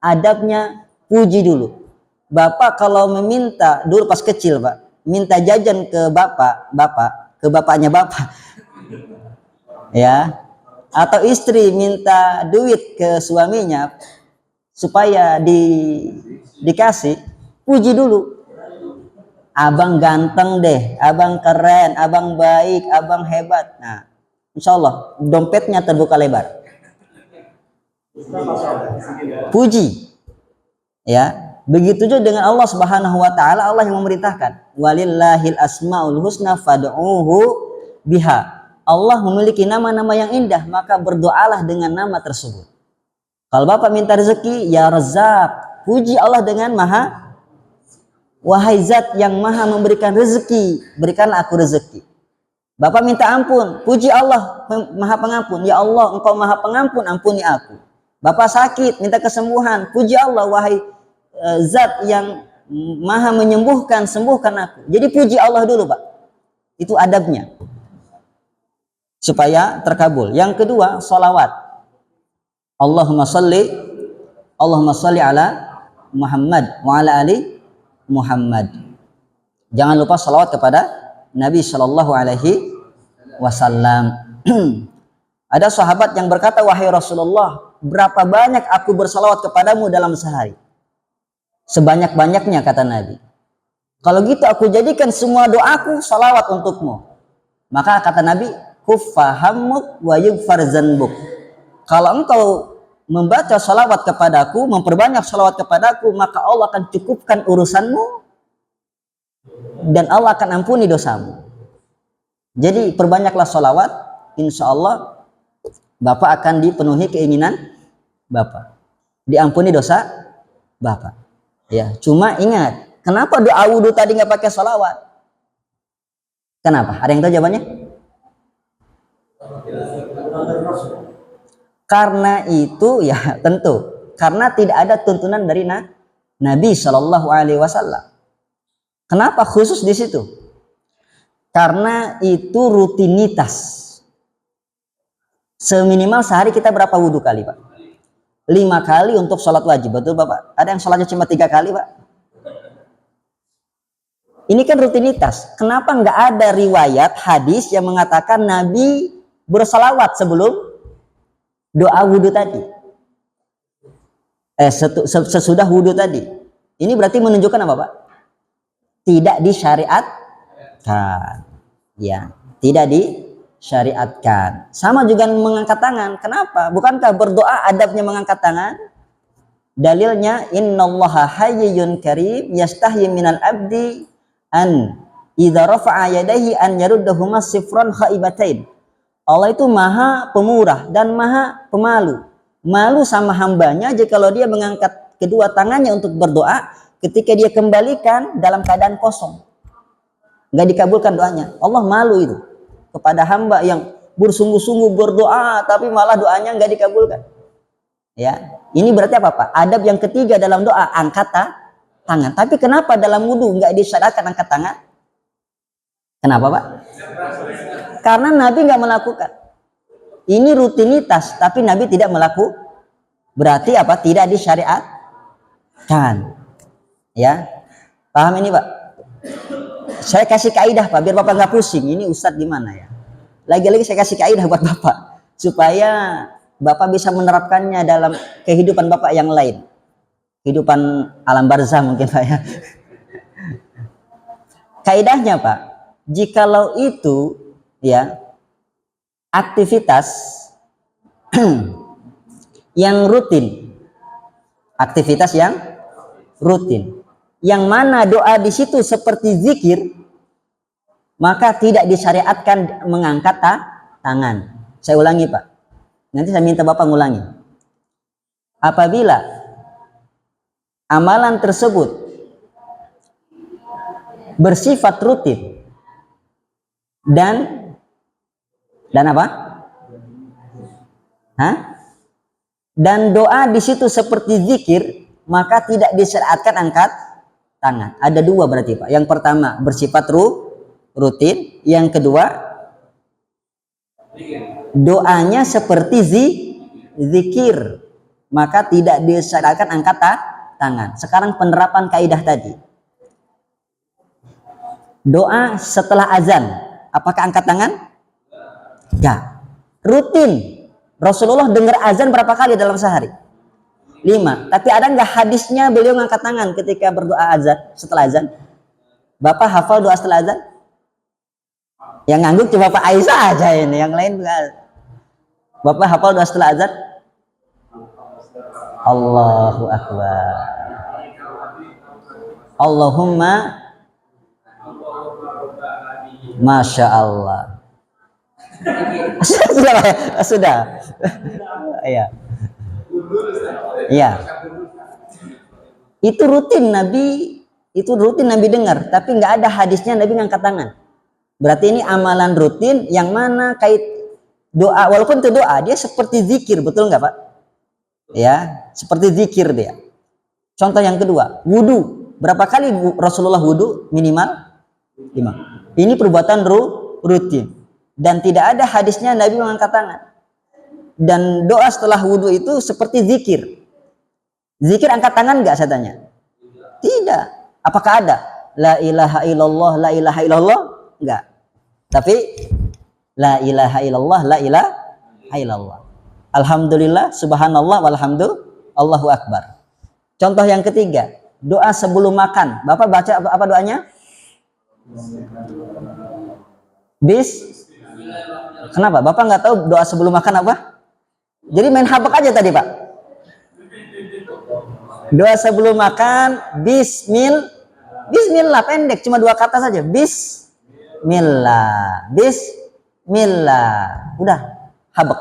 Adabnya puji dulu. Bapak kalau meminta dulu pas kecil Pak, minta jajan ke ke bapaknya bapak, ya, atau istri minta duit ke suaminya supaya dikasih, puji dulu. Abang ganteng deh, abang keren, abang baik, abang hebat. Nah, insya Allah dompetnya terbuka lebar. Puji, ya. Begitu juga dengan Allah Subhanahu wa taala, Allah yang memerintahkan, walillahil asmaul husna fad'uhu biha. Allah memiliki nama-nama yang indah, maka berdoalah dengan nama tersebut. Kalau Bapak minta rezeki, ya Razzaq, puji Allah dengan maha, wahai zat yang maha memberikan rezeki, berikanlah aku rezeki. Bapak minta ampun, puji Allah maha pengampun, ya Allah engkau maha pengampun, ampuni aku. Bapak sakit, minta kesembuhan, puji Allah wahai zat yang maha menyembuhkan, sembuhkan aku. Jadi puji Allah dulu Pak, itu adabnya supaya terkabul. Yang kedua, sholawat. Allahumma salli ala Muhammad wa ala ali Muhammad. Jangan lupa salawat kepada Nabi Shallallahu Alaihi Wasallam. Ada sahabat yang berkata, wahai Rasulullah, berapa banyak aku bersalawat kepadamu dalam sehari? Sebanyak-banyaknya, kata Nabi. Kalau gitu aku jadikan semua doaku salawat untukmu. Maka kata Nabi, kuffa hammuk wa yughfar zanbuk. Kalau engkau membaca salawat kepadaku, memperbanyak salawat kepadaku, maka Allah akan cukupkan urusanmu dan Allah akan ampuni dosamu. Jadi perbanyaklah salawat, insya Allah Bapak akan dipenuhi keinginan Bapak, diampuni dosa Bapak. Ya, cuma ingat, kenapa doa wudhu tadi nggak pakai salawat? Kenapa? Ada yang tahu jawabannya? Karena itu ya tentu karena tidak ada tuntunan dari Nabi Shallallahu Alaihi Wasallam. Kenapa khusus di situ? Karena itu rutinitas. Seminimal sehari kita berapa wudhu kali Pak? 5 kali untuk sholat wajib, betul Bapak? Ada yang sholatnya cuma 3 kali Pak? Ini kan rutinitas. Kenapa nggak ada riwayat hadis yang mengatakan Nabi bersalawat sebelum doa wudhu tadi, sesudah wudhu tadi? Ini berarti menunjukkan apa Pak? Tidak disyariatkan, ya, tidak disyariatkan. Sama juga mengangkat tangan. Kenapa? Bukankah berdoa adabnya mengangkat tangan? Dalilnya, innallaha hayyun karim yastahyi minal abdi an idza rafa'a yadayhi an yaruddahuma sifran khaibatain. Allah itu maha pemurah dan maha pemalu. Malu sama hambanya jikalau dia mengangkat kedua tangannya untuk berdoa ketika dia kembalikan dalam keadaan kosong, nggak dikabulkan doanya. Allah malu itu kepada hamba yang bersungguh-sungguh berdoa tapi malah doanya nggak dikabulkan. Ya, ini berarti apa Pak? Adab yang ketiga dalam doa, angkat tangan. Tapi kenapa dalam wudhu nggak disyaratkan angkat tangan? Kenapa Pak? Karena Nabi nggak melakukan. Ini rutinitas, tapi Nabi tidak melakukan. Berarti apa? Tidak disyariatkan. Ya, paham ini Pak? Saya kasih kaidah Pak, biar Bapak nggak pusing. Ini Ustadz gimana ya? Lagi-lagi saya kasih kaidah buat Bapak supaya Bapak bisa menerapkannya dalam kehidupan Bapak yang lain. Kehidupan alam barzah mungkin Pak ya. Kaidahnya Pak, jikalau itu ya aktivitas yang rutin, aktivitas yang rutin, yang mana doa di situ seperti zikir, maka tidak disyariatkan mengangkat tangan. Saya ulangi Pak, nanti saya minta Bapak ngulangi. Apabila amalan tersebut bersifat rutin dan apa? Dan doa di situ seperti zikir, maka tidak disyariatkan angkat tangan. Ada dua berarti Pak. Yang pertama bersifat rutin, yang kedua doanya seperti zikir, maka tidak disyariatkan angkat tangan. Sekarang penerapan kaidah tadi. Doa setelah azan, apakah angkat tangan? Ya. Rutin. Rasulullah dengar azan berapa kali dalam sehari? 5. Tapi ada nggak hadisnya beliau ngangkat tangan ketika berdoa azan setelah azan? Bapak hafal doa setelah azan? Yang ngangguk cuma Pak Aisyah aja ini, yang lain enggak. Bapak hafal doa setelah azan? Allahu Akbar. Allahumma, Masya Allah. Sudah. Iya. Iya. Itu rutin Nabi dengar, tapi nggak ada hadisnya Nabi ngangkat tangan. Berarti ini amalan rutin yang mana kait doa, walaupun itu doa, dia seperti zikir, betul nggak Pak? Ya, seperti zikir dia. Contoh yang kedua, wudu. Berapa kali Rasulullah wudu? Minimal 5. Ini perbuatan rutin. Dan tidak ada hadisnya Nabi mengangkat tangan. Dan doa setelah wudu itu seperti zikir. Zikir angkat tangan nggak saya tanya? Tidak. Apakah ada? La ilaha illallah, la ilaha illallah? Enggak. Tapi la ilaha illallah, la ilaha illallah. Alhamdulillah, subhanallah, walhamdulillah, Allahu Akbar. Contoh yang ketiga, doa sebelum makan. Bapak baca apa doanya? Kenapa? Bapak nggak tahu doa sebelum makan apa? Jadi main habak aja tadi Pak. Doa sebelum makan, Bismillah, pendek, cuma 2 kata saja. Bismillah. Udah, habak.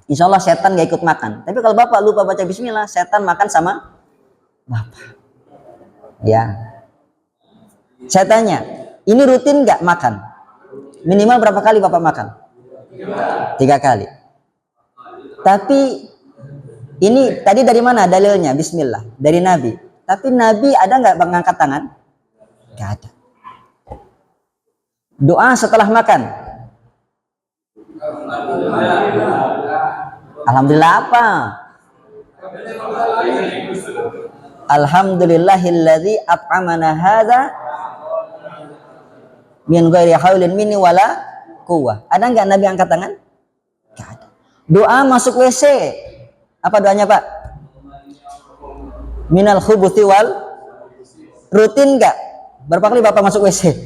Insya Allah setan gak ikut makan. Tapi kalau Bapak lupa baca Bismillah, setan makan sama Bapak. Ya. Saya tanya, ini rutin gak makan? Minimal berapa kali Bapak makan? 3 kali. Tapi ini tadi dari mana dalilnya? Bismillah. Dari Nabi. Tapi Nabi ada nggak mengangkat tangan? Nggak ada. Doa setelah makan. Alhamdulillah apa? Alhamdulillahilladzi at'amana hadza min ghairi haulin minni wala quwwah. Ada nggak Nabi angkat tangan? Nggak ada. Doa masuk WC. Apa doanya Pak? Minal khubuthi wal. Rutin nggak? Berapa kali Bapak masuk WC?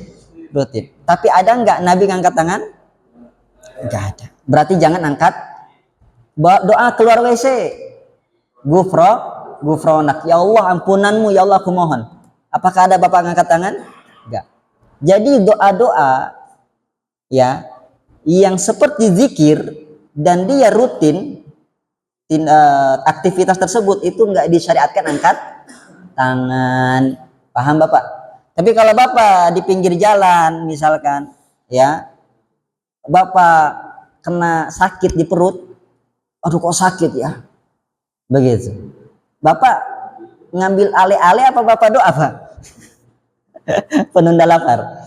Rutin. Tapi ada nggak Nabi ngangkat tangan? Nggak ada. Berarti jangan angkat. Doa keluar WC. Gufronak. Ya Allah ampunanmu, ya Allah aku mohon. Apakah ada Bapak ngangkat tangan? Enggak. Jadi doa-doa ya yang seperti zikir dan dia rutin, aktivitas tersebut itu enggak disyariatkan angkat tangan. Paham Bapak? Tapi kalau Bapak di pinggir jalan misalkan ya, Bapak kena sakit di perut, aduh kok sakit ya, begitu. Bapak ngambil ale-ale apa Bapak doa Pak? Penunda lapar.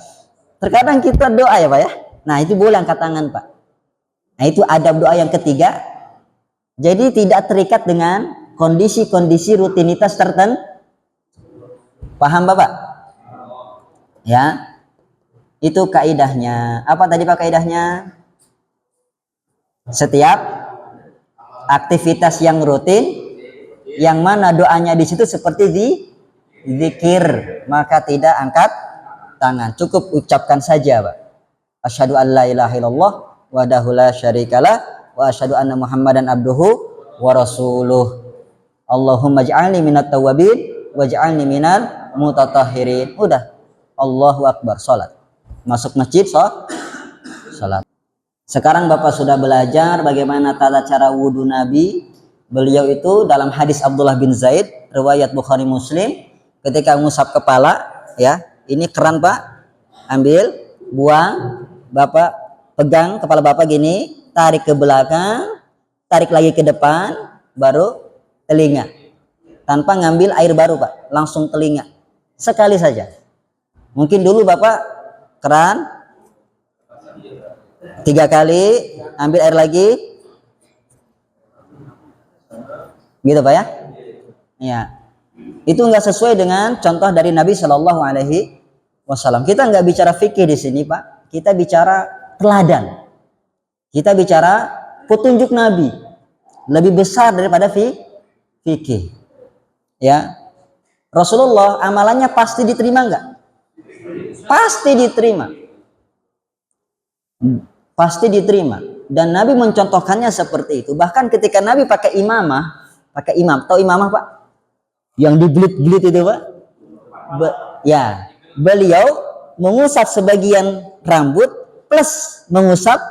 Terkadang kita doa ya Pak ya. Nah itu boleh angkat tangan Pak. Nah itu adab doa yang ketiga. Jadi tidak terikat dengan kondisi-kondisi rutinitas tertentu. Paham Bapak? Ya. Itu kaidahnya. Apa tadi Pak kaidahnya? Setiap aktivitas yang rutin yang mana doanya di situ seperti zikir, maka tidak angkat tangan. Cukup ucapkan saja, Pak. Asyhadu an la ilaha illallah wahdahu la syarikalah wa asyhadu anna Muhammadan abduhu wa rasuluh. Allahumma ij'alni minat tawwabin waj'alni minal mutatahhirin. Udah. Allahu akbar, salat. Masuk masjid, salat. Sekarang Bapak sudah belajar bagaimana tata cara wudu Nabi. Beliau itu dalam hadis Abdullah bin Zaid, riwayat Bukhari Muslim, ketika mengusap kepala, ya, ini keran Pak, ambil, buang, Bapak pegang kepala Bapak gini, tarik ke belakang, tarik lagi ke depan, baru telinga. Tanpa ngambil air baru Pak, langsung telinga. Sekali saja. Mungkin dulu Bapak keran 3 kali, ambil air lagi, gitu Pak ya? Ya. Itu enggak sesuai dengan contoh dari Nabi Shallallahu Alaihi wassalam. Kita nggak bicara fikih di sini, Pak. Kita bicara teladan. Kita bicara petunjuk Nabi. Lebih besar daripada fikih. Ya. Rasulullah amalannya pasti diterima nggak? Pasti diterima. Pasti diterima. Dan Nabi mencontohkannya seperti itu. Bahkan ketika Nabi pakai imamah, pakai imam, tahu imamah Pak? Yang dibelit-belit itu Pak? Ya, beliau mengusap sebagian rambut plus mengusap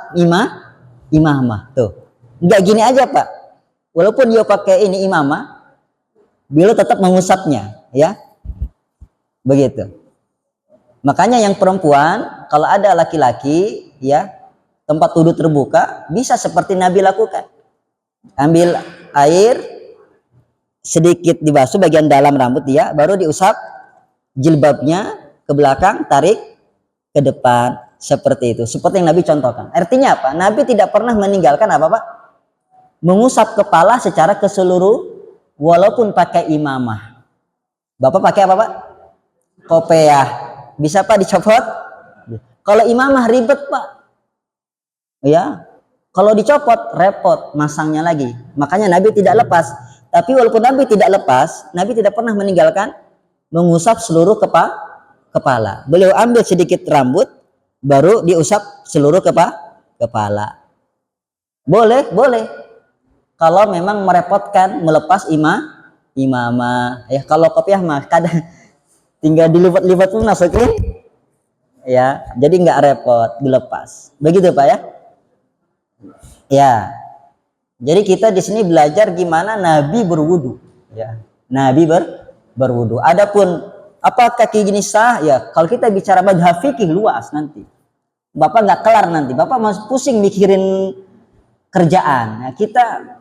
imamah. Tuh, nggak gini aja Pak. Walaupun dia pakai ini imamah, beliau tetap mengusapnya, ya. Begitu. Makanya yang perempuan, kalau ada laki-laki, ya, tempat wudhu terbuka, bisa seperti Nabi lakukan. Ambil air, sedikit dibasuh bagian dalam rambut dia, baru diusap jilbabnya ke belakang, tarik ke depan, seperti itu. Seperti yang Nabi contohkan. Artinya apa? Nabi tidak pernah meninggalkan apa Pak? Mengusap kepala secara keseluruh, walaupun pakai imamah. Bapak pakai apa Pak? Kopiah. Bisa Pak dicopot? Kalau imamah ribet Pak. Ya, kalau dicopot repot masangnya lagi. Makanya Nabi tidak lepas. Tapi walaupun Nabi tidak lepas, Nabi tidak pernah meninggalkan mengusap seluruh kepala. Beliau ambil sedikit rambut, baru diusap seluruh kepala. Boleh. Kalau memang merepotkan melepas imamah. Ya, kalau kopiah mah kadang tinggal dilipat-lipat pun masukin. Ya, jadi nggak repot dilepas. Begitu Pak ya. Ya. Jadi kita di sini belajar gimana Nabi berwudu, ya. Nabi berwudu. Adapun apa kaki gini sah? Ya, kalau kita bicara madhab fikih luas nanti. Bapak nggak kelar nanti. Bapak masih pusing mikirin kerjaan. Nah, kita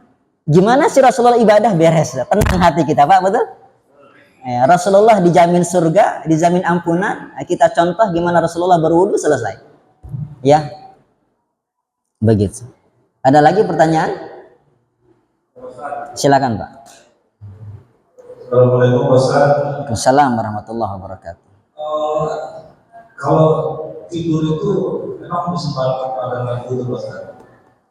gimana sih Rasulullah ibadah beres, tenang hati kita, Pak, betul? Ya, Rasulullah dijamin surga, dijamin ampunan. Nah, kita contoh gimana Rasulullah berwudu, selesai. Ya, begitu. Ada lagi pertanyaan? Silakan Pak. Assalamualaikum Ustaz. Assalamualaikum warahmatullahi wabarakatuh. Kalau tidur itu memang disebabkan pada itu Ustaz.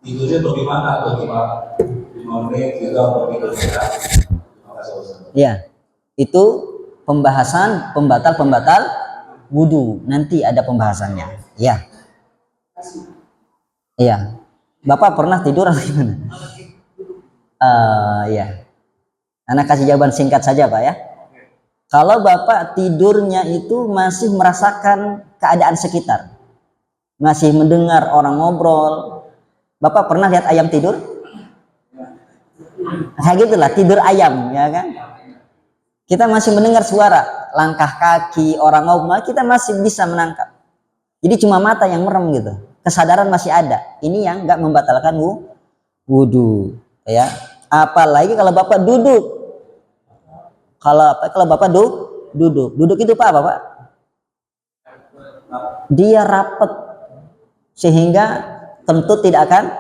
Tidurnya bagaimana atau gimana? 5 menit juga atau tidur kita? Terima kasih Ustaz. Ya, itu pembahasan pembatal wudhu. Nanti ada pembahasannya. Ya. Iya. Bapak pernah tidur atau gimana? Ya. Anak kasih jawaban singkat saja Pak ya. Kalau Bapak tidurnya itu masih merasakan keadaan sekitar, masih mendengar orang ngobrol. Bapak pernah lihat ayam tidur? Kayak gitulah tidur ayam, ya kan? Kita masih mendengar suara langkah kaki orang ngobrol, kita masih bisa menangkap. Jadi cuma mata yang merem gitu. Kesadaran masih ada. Ini yang nggak membatalkan wudhu, ya. Apalagi kalau Bapak duduk. Kalau Bapak duduk itu Pak apa Pak? Dia rapet sehingga tentu tidak akan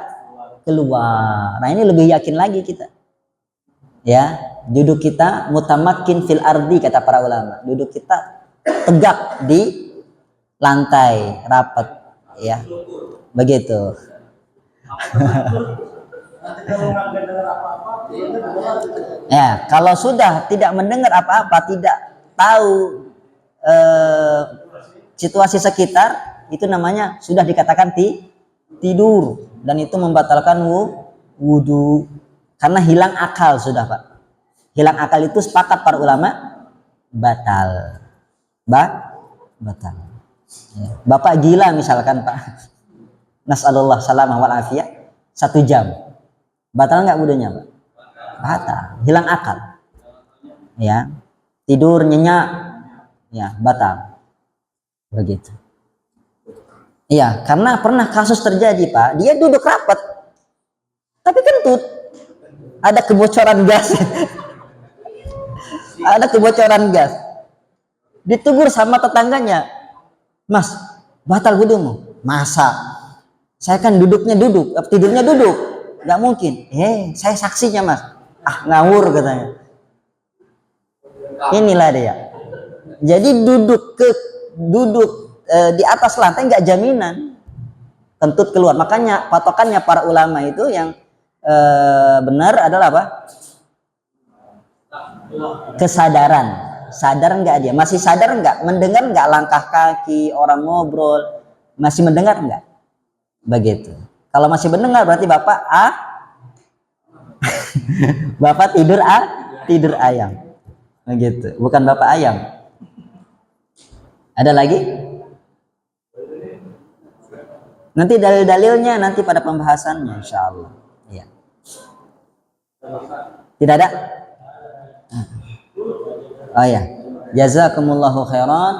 keluar. Nah, ini lebih yakin lagi kita. Ya, duduk kita mutamakin fil ardi kata para ulama. Duduk kita tegak di lantai, rapat, ya. Begitu. Ya, kalau sudah tidak mendengar apa-apa, tidak tahu situasi sekitar, itu namanya sudah dikatakan tidur, dan itu membatalkan wudhu karena hilang akal sudah Pak. Hilang akal itu sepakat para ulama batal. Batal. Ya. Bapak gila misalkan Pak. Nas'alullah salamah wal afiyah 1 jam. Batal nggak wudhunya Pak? Batal, hilang akal. Ya, tidur nyenyak, ya batal. Begitu. Iya, karena pernah kasus terjadi Pak, dia duduk rapat, tapi kentut, ada kebocoran gas, ada kebocoran gas. Ditegur sama tetangganya, Mas, batal wudhumu. Masa? Saya kan tidurnya duduk, nggak mungkin. Saya saksinya Mas. Ngawur katanya. Inilah dia. Jadi duduk ke duduk di atas lantai nggak jaminan kentut keluar. Makanya patokannya para ulama itu yang benar adalah apa? Kesadaran. Sadar nggak dia? Masih sadar nggak? Mendengar nggak langkah kaki orang ngobrol? Masih mendengar nggak? Begitu. Kalau masih mendengar berarti bapak bapak tidur ayam. Begitu. Bukan bapak ayam. Ada lagi? Nanti dalil-dalilnya nanti pada pembahasannya insya Allah. Ya. Tidak ada? Oh ya. Jazakumullahu khairan.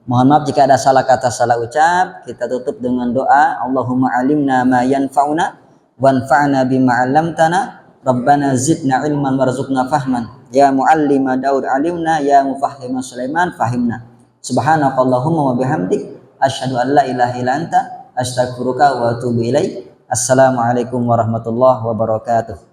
Mohon maaf jika ada salah kata, salah ucap. Kita tutup dengan doa. Allahumma alimna ma yanfa'una wanfa'na bima 'allamtana. Rabbana zidna ilman warzuqna fahman. Ya muallima Daud alimna, ya mufahhima Sulaiman fahimna. Subhanakallahumma wa bihamdik asyhadu an la ilaha illa anta astaghfiruka wa atubu ilaik. Assalamualaikum warahmatullahi wabarakatuh.